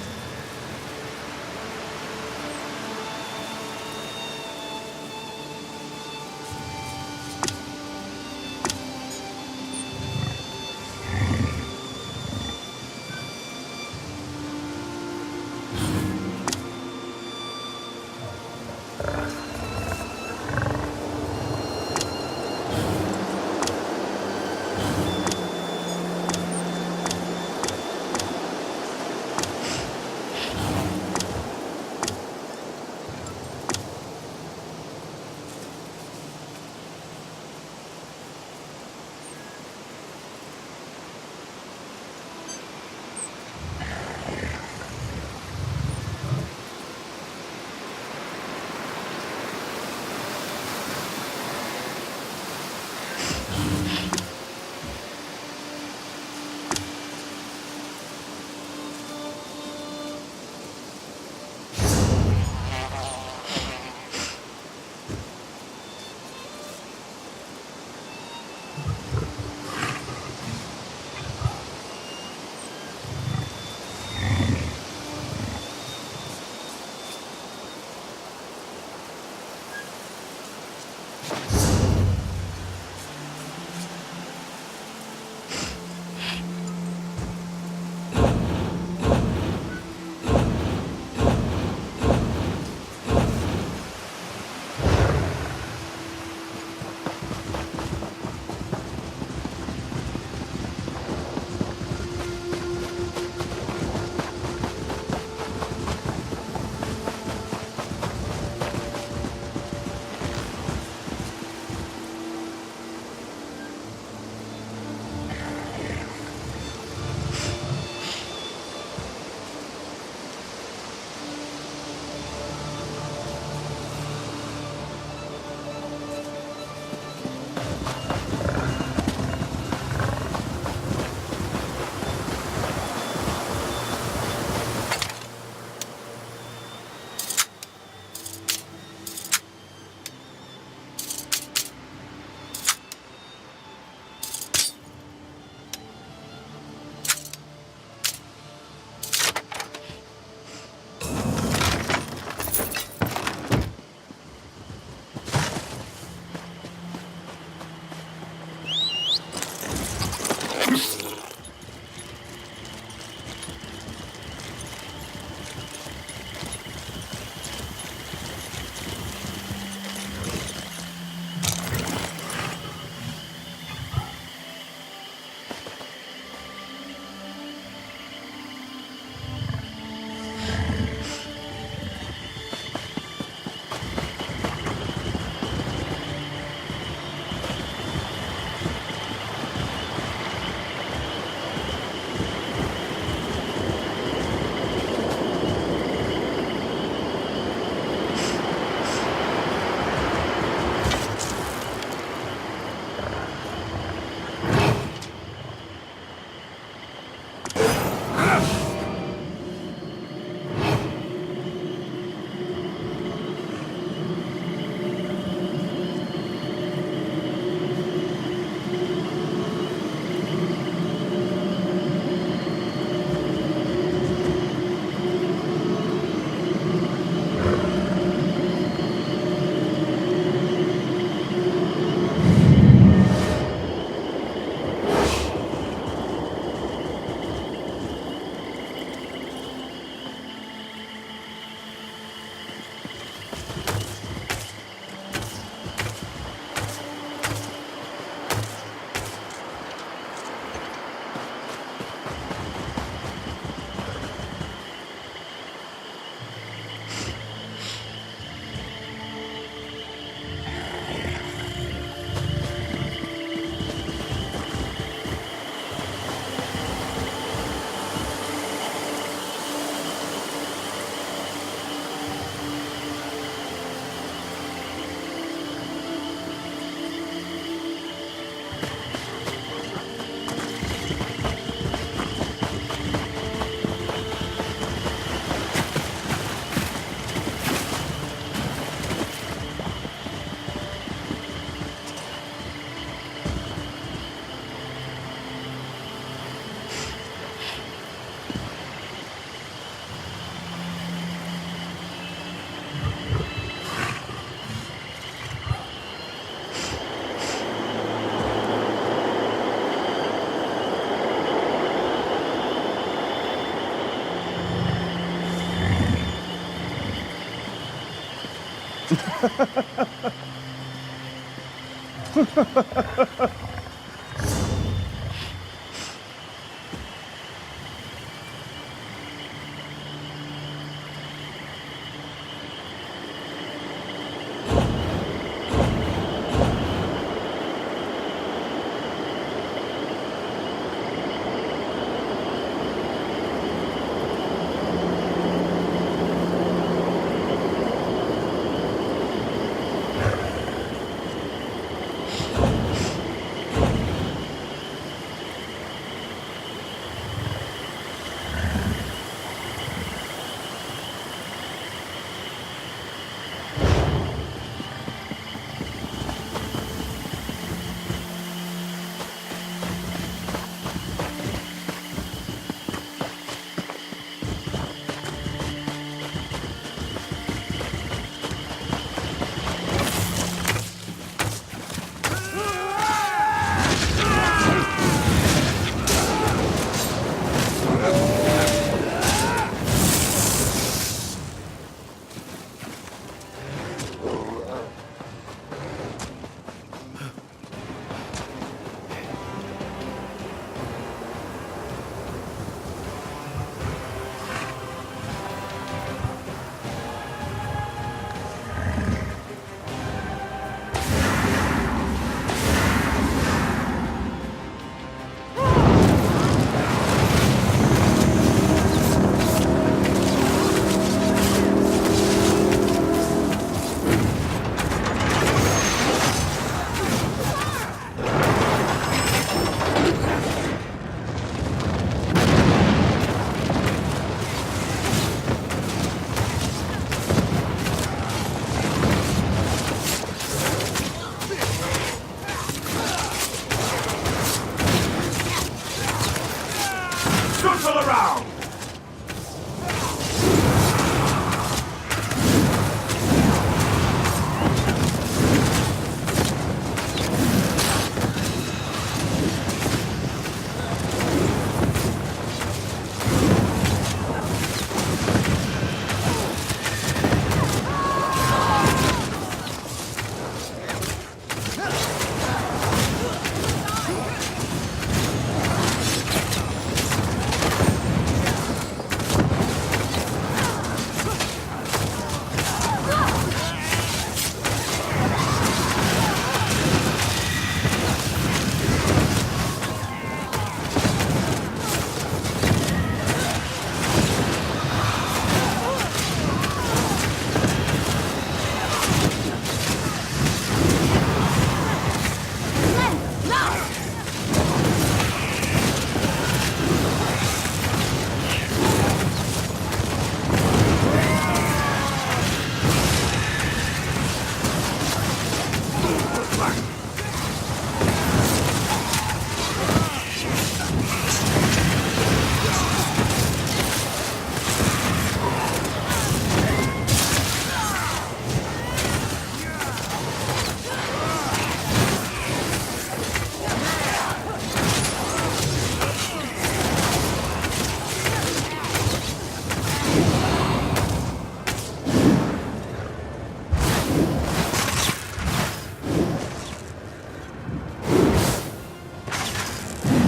Circle around!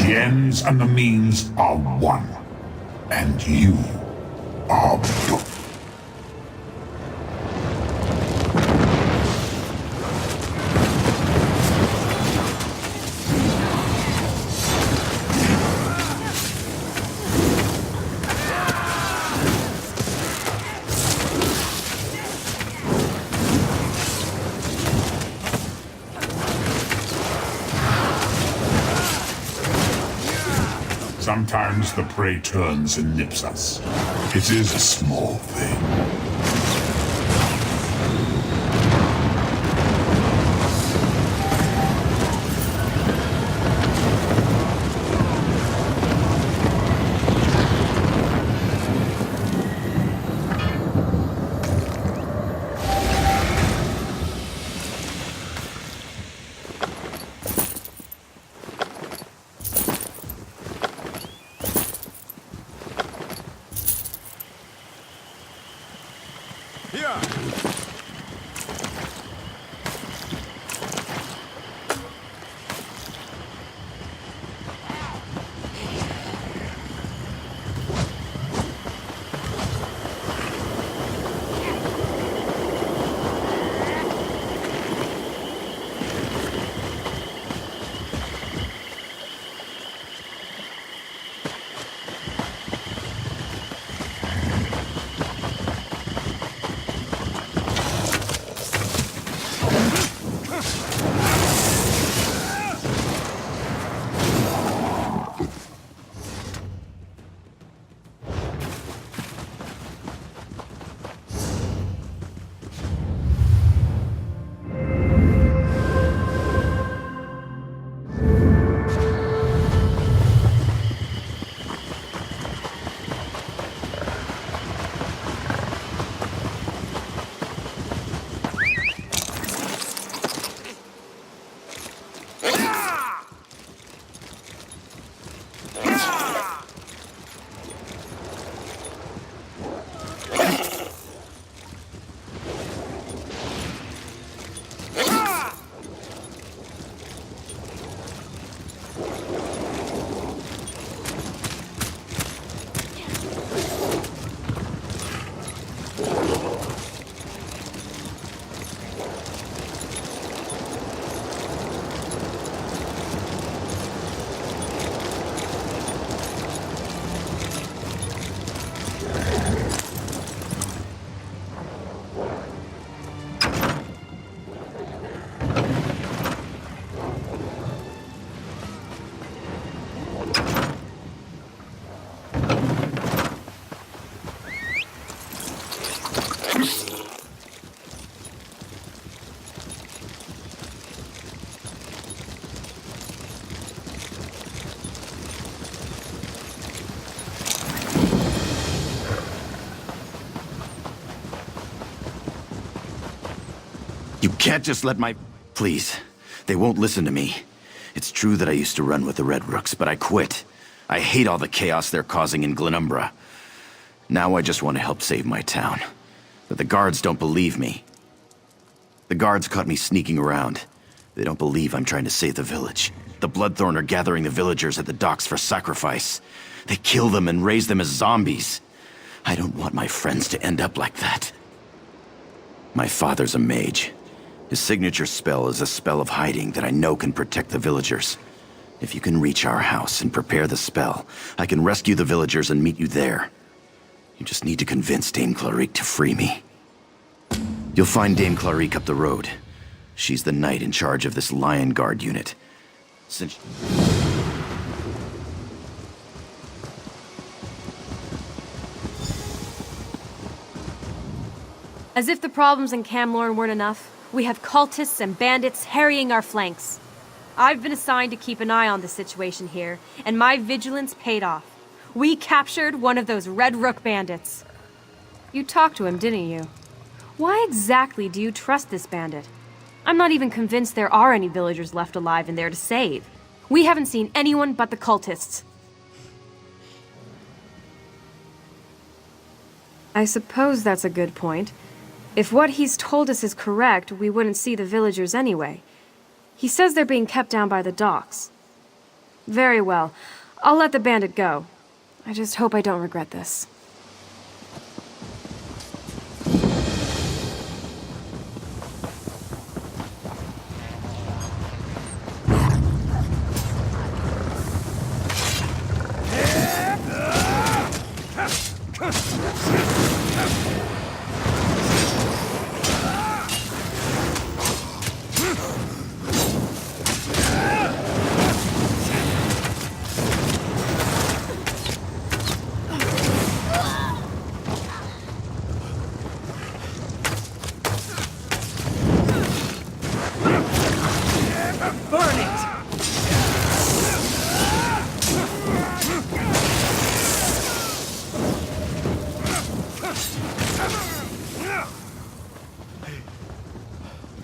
The ends and the means are one, and you are both. Sometimes the prey turns and nips us. It is a small thing. You can't just let my... Please. They won't listen to me. It's true that I used to run with the Red Rooks, but I quit. I hate all the chaos they're causing in Glenumbra. Now I just want to help save my town. But the guards don't believe me. The guards caught me sneaking around. They don't believe I'm trying to save the village. The Bloodthorn are gathering the villagers at the docks for sacrifice. They kill them and raise them as zombies. I don't want my friends to end up like that. My father's a mage. His signature spell is a spell of hiding that I know can protect the villagers. If you can reach our house and prepare the spell, I can rescue the villagers and meet you there. You just need to convince Dame Clarique to free me. You'll find Dame Clarique up the road. She's the knight in charge of this Lion Guard unit. Since... As if the problems in Camlorn weren't enough, we have cultists and bandits harrying our flanks. I've been assigned to keep an eye on the situation here, and my vigilance paid off. We captured one of those Red Rook bandits. You talked to him, didn't you? Why exactly do you trust this bandit? I'm not even convinced there are any villagers left alive in there to save. We haven't seen anyone but the cultists. I suppose that's a good point. If what he's told us is correct, we wouldn't see the villagers anyway. He says they're being kept down by the docks. Very well. I'll let the bandit go. I just hope I don't regret this.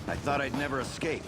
I thought I'd never escape.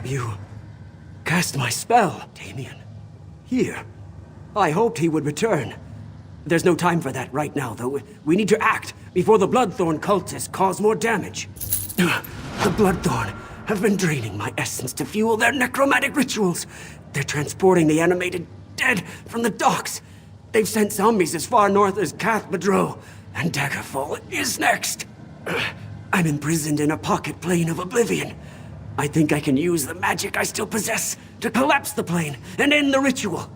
You cast my spell, Damien. Here. I hoped he would return. There's no time for that right now, though. We need to act before the Bloodthorn cultists cause more damage. The Bloodthorn have been draining my essence to fuel their necromantic rituals. They're transporting the animated dead from the docks. They've sent zombies as far north as Cath Madro, and Daggerfall is next. I'm imprisoned in a pocket plane of oblivion. I think I can use the magic I still possess to collapse the plane and end the ritual.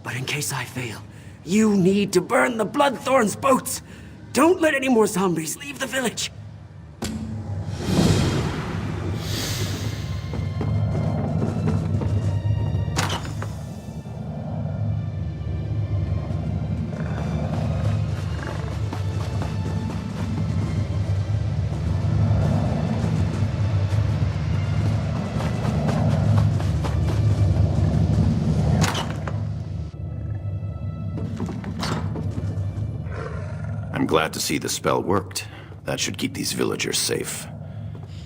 But in case I fail, you need to burn the Bloodthorn's boats. Don't let any more zombies leave the village. I'm glad to see the spell worked. That should keep these villagers safe.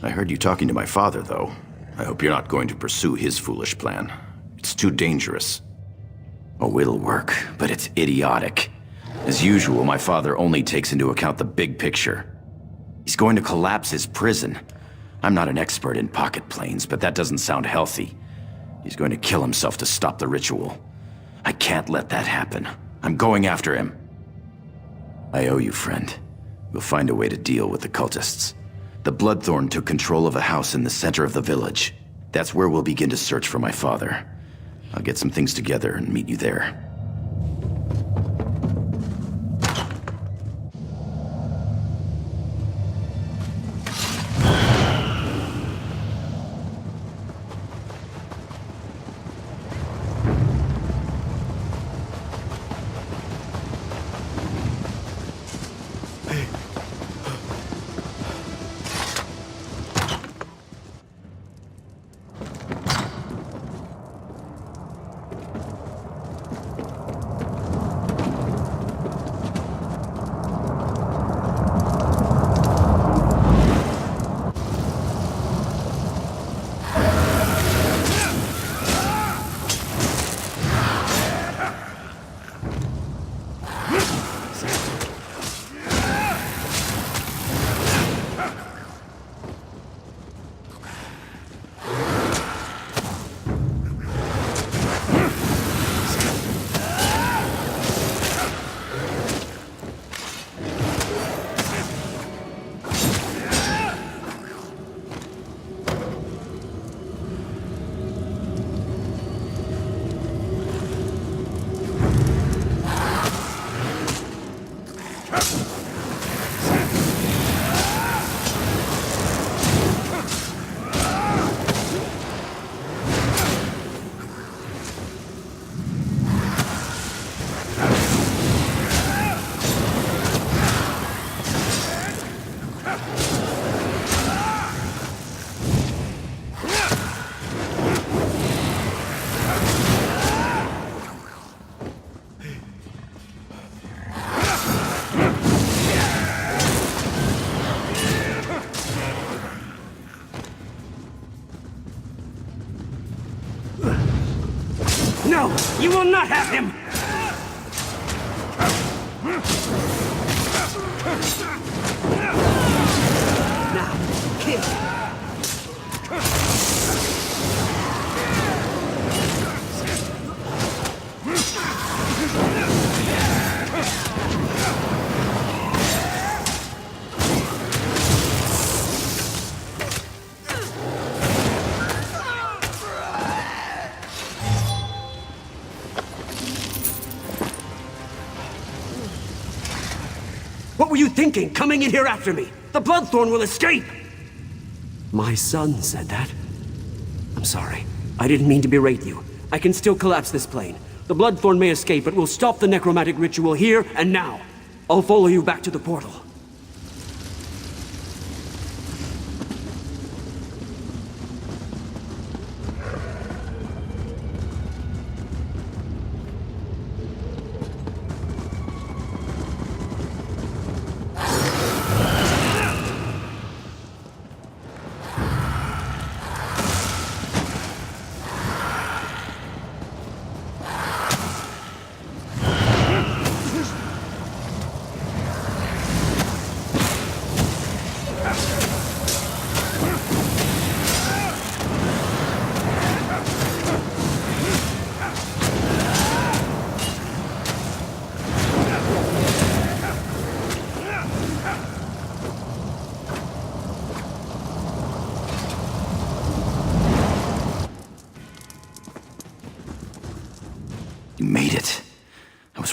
I heard you talking to my father, though. I hope you're not going to pursue his foolish plan. It's too dangerous. Oh, it'll work, but it's idiotic. As usual, my father only takes into account the big picture. He's going to collapse his prison. I'm not an expert in pocket planes, but that doesn't sound healthy. He's going to kill himself to stop the ritual. I can't let that happen. I'm going after him. I owe you, friend. We'll find a way to deal with the cultists. The Bloodthorn took control of a house in the center of the village. That's where we'll begin to search for my father. I'll get some things together and meet you there. No! You will not have him! Now, kill! What were you thinking, coming in here after me? The Bloodthorn will escape! My son said that. I'm sorry. I didn't mean to berate you. I can still collapse this plane. The Bloodthorn may escape, but we'll stop the necromantic ritual here and now. I'll follow you back to the portal.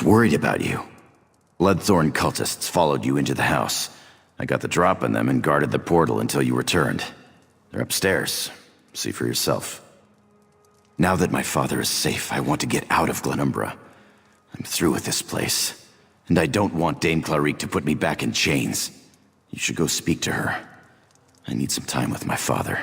worried about you. Bloodthorn cultists followed you into the house. I got the drop on them and guarded the portal until you returned. They're upstairs. See for yourself. Now that my father is safe, I want to get out of Glenumbra. I'm through with this place. And I don't want Dame Clarique to put me back in chains. You should go speak to her. I need some time with my father.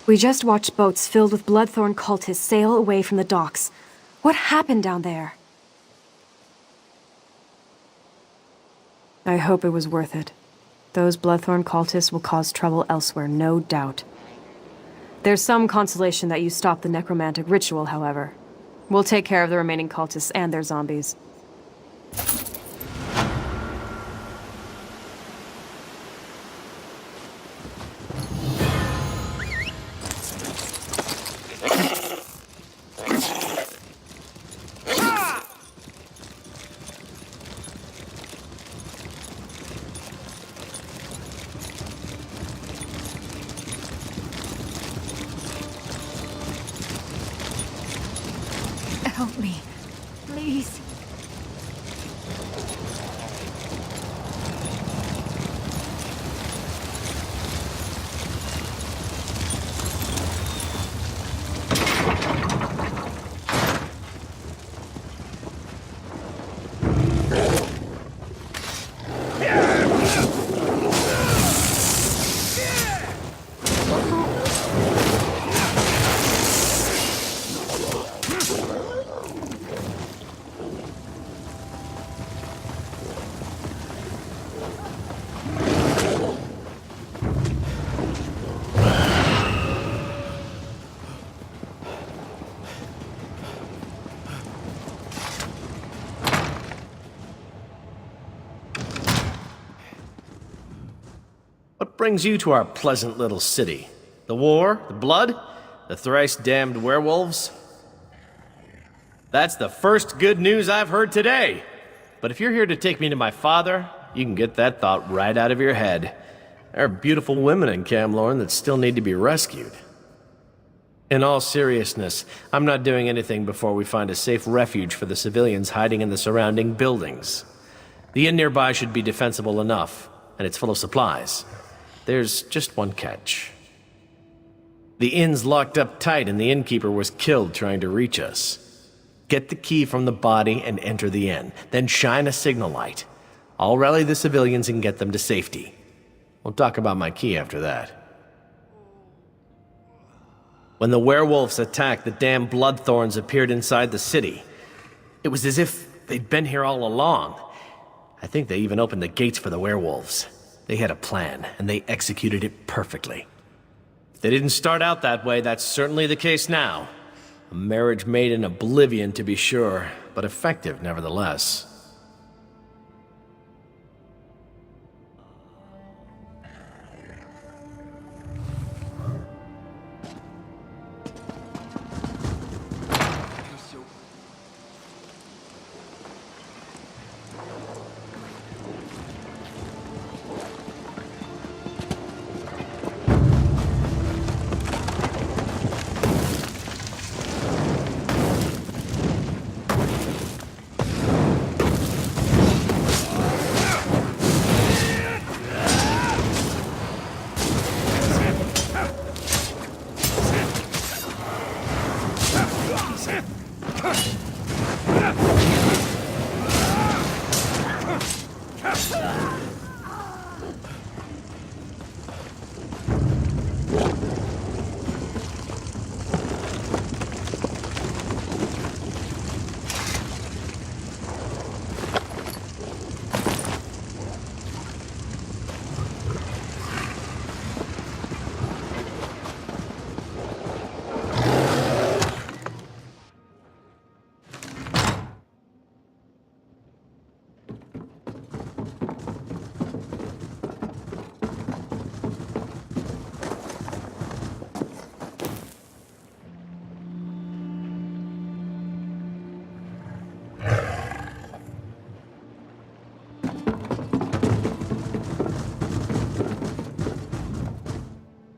We just watched boats filled with Bloodthorn cultists sail away from the docks. What happened down there? I hope it was worth it. Those Bloodthorn cultists will cause trouble elsewhere, no doubt. There's some consolation that you stopped the necromantic ritual, however. We'll take care of the remaining cultists and their zombies. Help me, please. What brings you to our pleasant little city? The war? The blood? The thrice-damned werewolves? That's the first good news I've heard today. But if you're here to take me to my father, you can get that thought right out of your head. There are beautiful women in Camlorn that still need to be rescued. In all seriousness, I'm not doing anything before we find a safe refuge for the civilians hiding in the surrounding buildings. The inn nearby should be defensible enough, and it's full of supplies. There's just one catch. The inn's locked up tight and the innkeeper was killed trying to reach us. Get the key from the body and enter the inn, then shine a signal light. I'll rally the civilians and get them to safety. We'll talk about my key after that. When the werewolves attacked, the damn Bloodthorns appeared inside the city. It was as if they'd been here all along. I think they even opened the gates for the werewolves. They had a plan, and they executed it perfectly. If they didn't start out that way, that's certainly the case now. A marriage made in oblivion, to be sure, but effective nevertheless.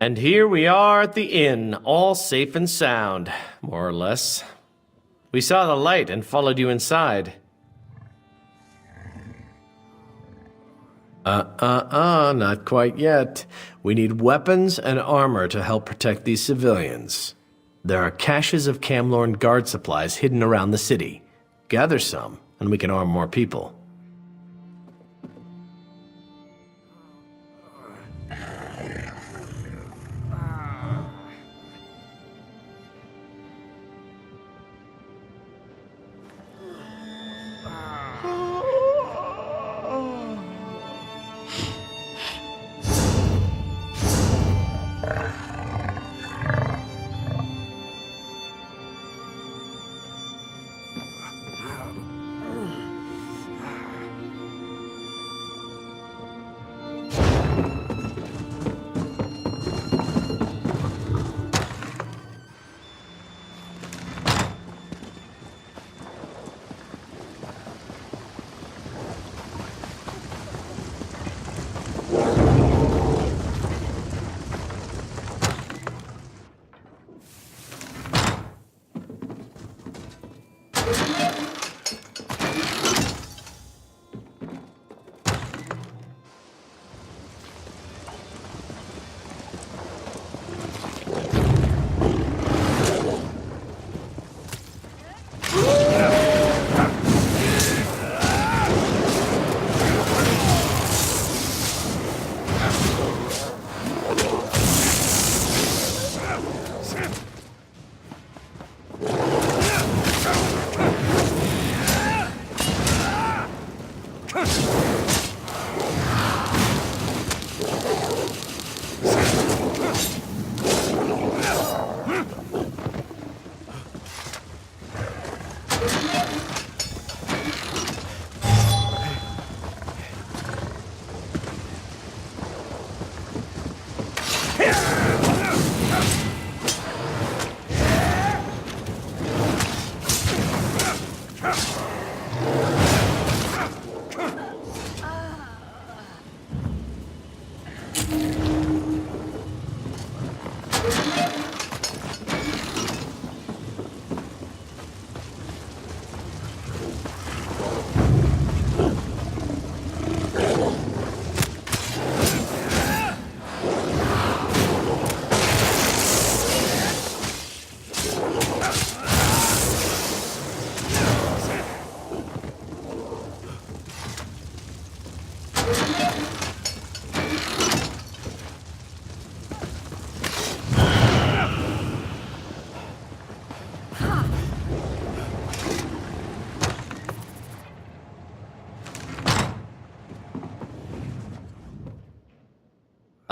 And here we are at the inn, all safe and sound, more or less. We saw the light and followed you inside. Not quite yet. We need weapons and armor to help protect these civilians. There are caches of Camlorn guard supplies hidden around the city. Gather some, and we can arm more people.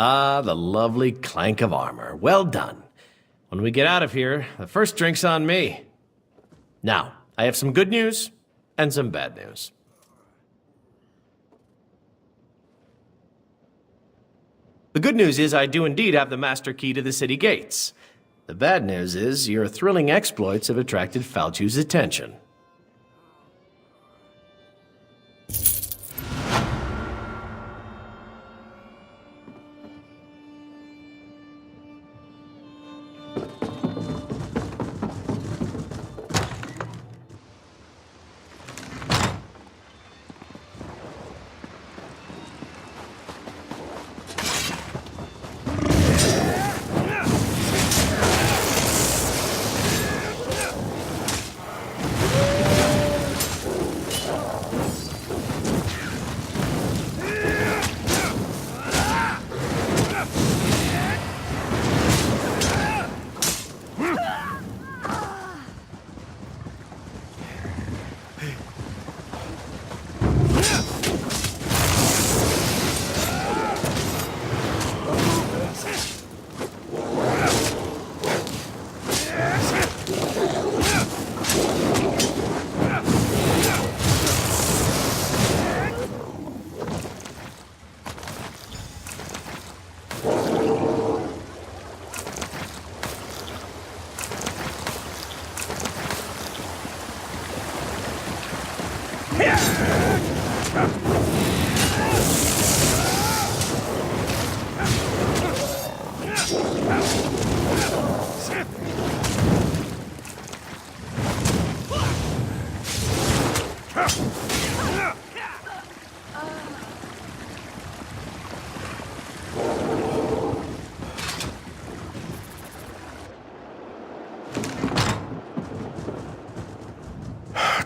Ah, the lovely clank of armor. Well done. When we get out of here, the first drink's on me. Now, I have some good news and some bad news. The good news is I do indeed have the master key to the city gates. The bad news is your thrilling exploits have attracted Falchu's attention.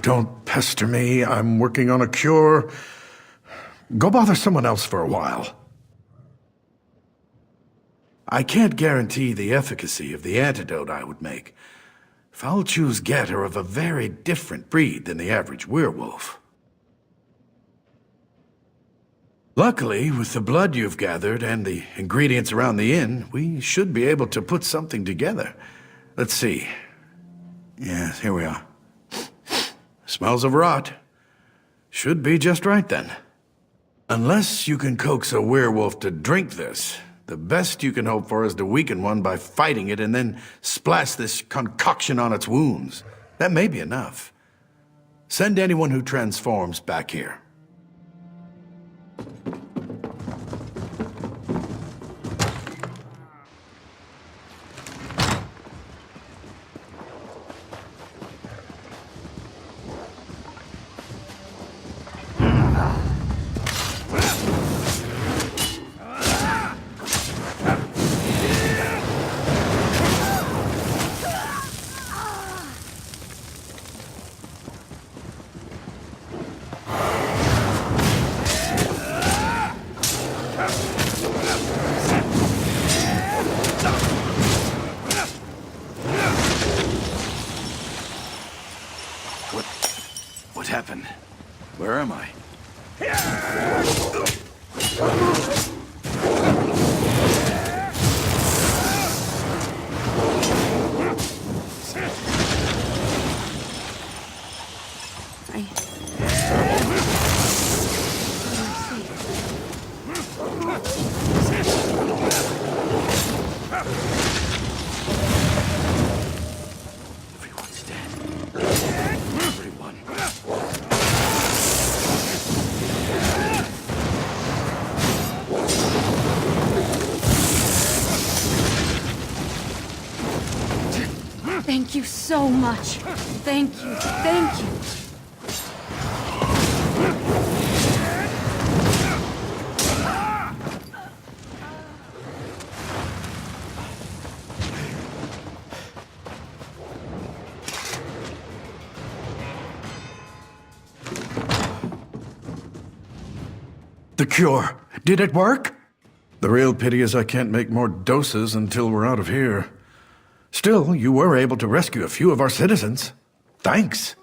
Don't pester me. I'm working on a cure. Go bother someone else for a while. I can't guarantee the efficacy of the antidote I would make. Foul Chew's get are of a very different breed than the average werewolf. Luckily, with the blood you've gathered and the ingredients around the inn, we should be able to put something together. Let's see. Yes, here we are. Smells of rot. Should be just right then. Unless you can coax a werewolf to drink this, the best you can hope for is to weaken one by fighting it and then splash this concoction on its wounds. That may be enough. Send anyone who transforms back here. What happened? Where am I? Everyone's dead. Everyone. Thank you so much. Thank you. Thank you. The cure. Did it work? The real pity is I can't make more doses until we're out of here. Still, you were able to rescue a few of our citizens. Thanks.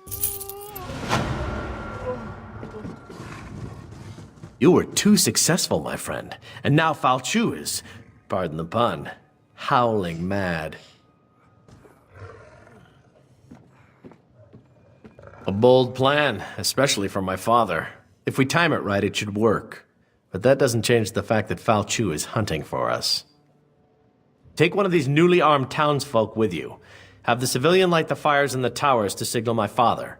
You were too successful, my friend. And now Foul Chew is, pardon the pun, howling mad. A bold plan, especially for my father. If we time it right, it should work. But that doesn't change the fact that Foul Chew is hunting for us. Take one of these newly armed townsfolk with you. Have the civilian light the fires in the towers to signal my father.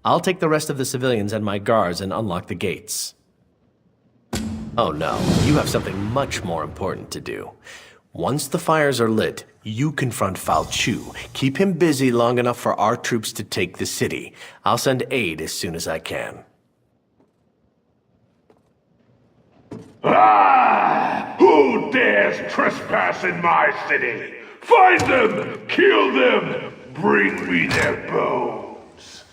I'll take the rest of the civilians and my guards and unlock the gates. Oh no, you have something much more important to do. Once the fires are lit, you confront Foul Chew. Keep him busy long enough for our troops to take the city. I'll send aid as soon as I can. Ah! Who dares trespass in my city? Find them! Kill them! Bring me their bones!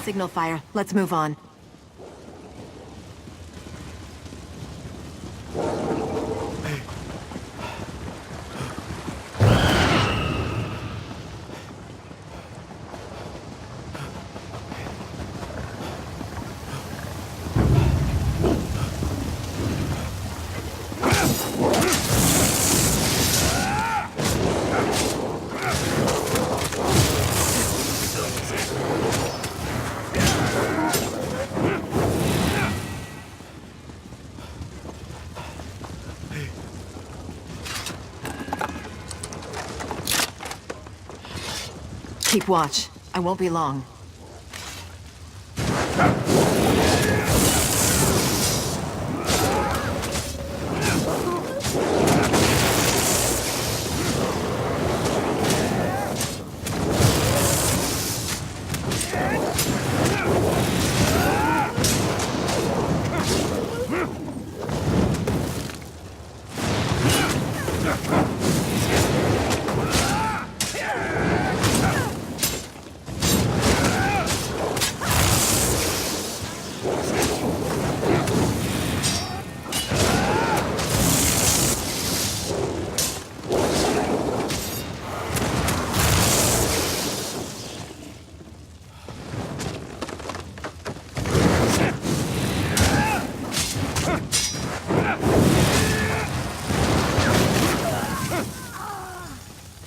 signal fire. Let's move on. Keep watch. I won't be long.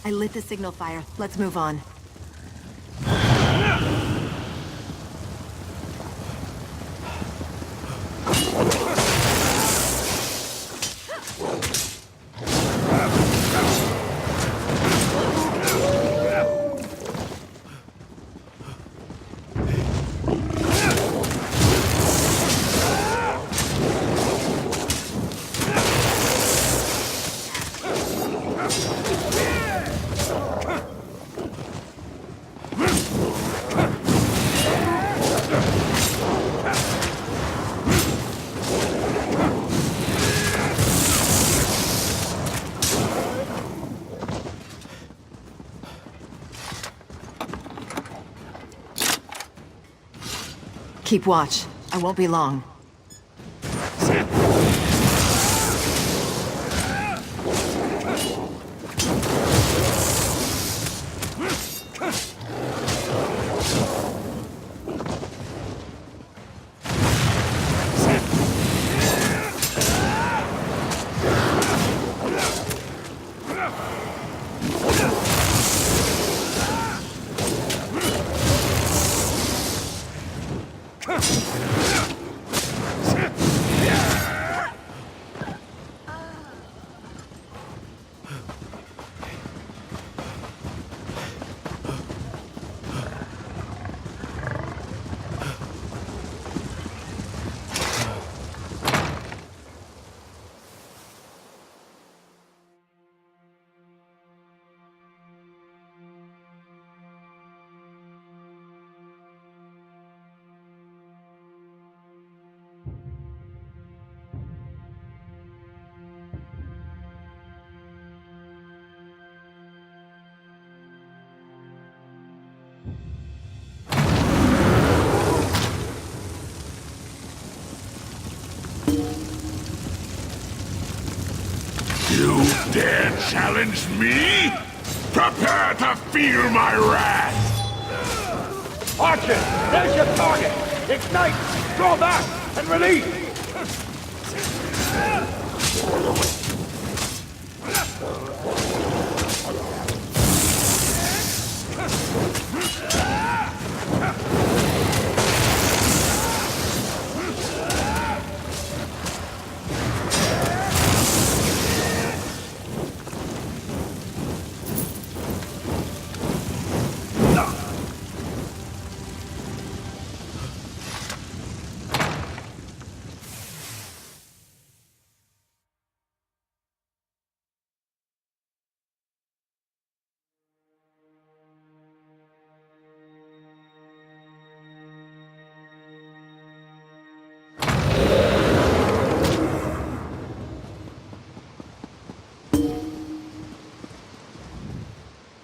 I lit the signal fire. Let's move on. Keep watch. I won't be long. You dare challenge me? Prepare to feel my wrath! Archers, there's your target! Ignite! Draw back! And release!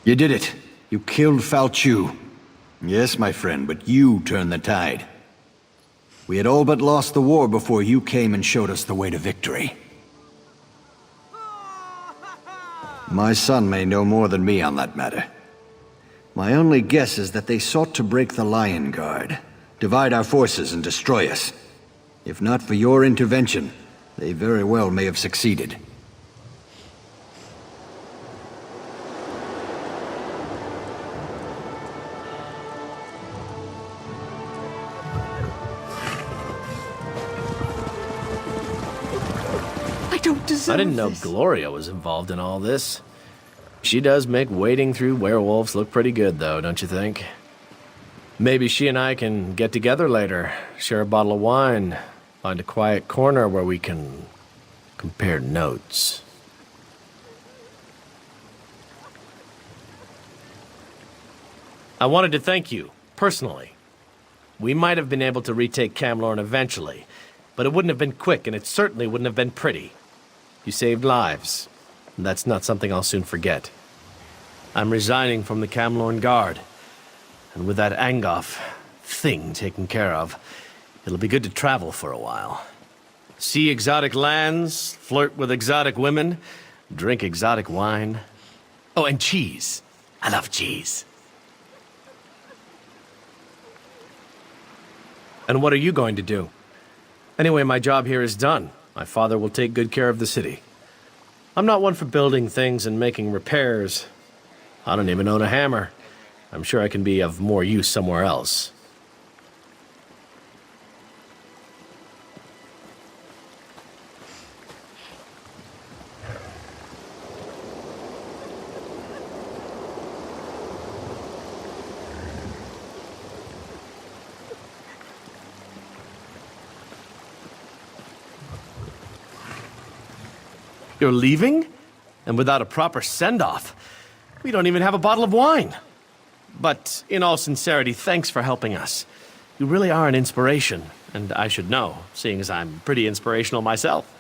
You did it. You killed Falchu. Yes, my friend, but you turned the tide. We had all but lost the war before you came and showed us the way to victory. My son may know more than me on that matter. My only guess is that they sought to break the Lion Guard, divide our forces and destroy us. If not for your intervention, they very well may have succeeded. I don't deserve I didn't know this. Gloria was involved in all this. She does make wading through werewolves look pretty good, though, don't you think? Maybe she and I can get together later, share a bottle of wine, find a quiet corner where we can compare notes. I wanted to thank you, personally. We might have been able to retake Camlorn eventually, but it wouldn't have been quick, and it certainly wouldn't have been pretty. You saved lives. And that's not something I'll soon forget. I'm resigning from the Camlorn Guard. And with that Angoff thing taken care of, it'll be good to travel for a while. See exotic lands, flirt with exotic women, drink exotic wine. Oh, and cheese. I love cheese. And what are you going to do? Anyway, my job here is done. My father will take good care of the city. I'm not one for building things and making repairs. I don't even own a hammer. I'm sure I can be of more use somewhere else. You're leaving? And without a proper send-off? We don't even have a bottle of wine. But in all sincerity, thanks for helping us. You really are an inspiration, and I should know, seeing as I'm pretty inspirational myself.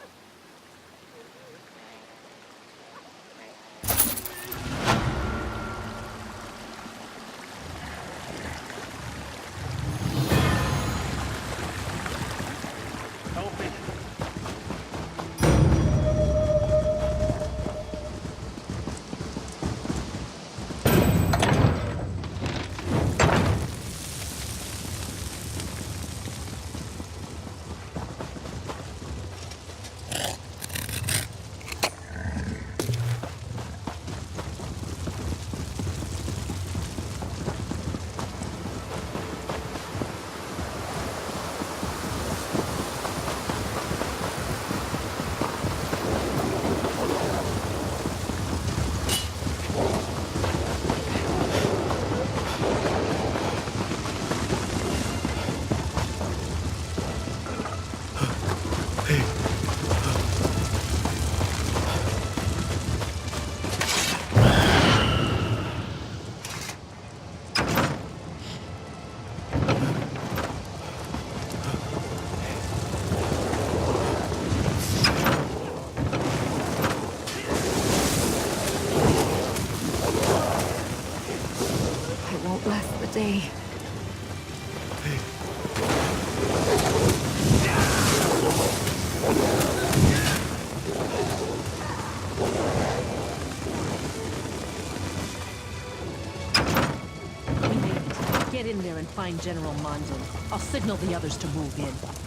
Day. Get in there and find General Mondin. I'll signal the others to move in.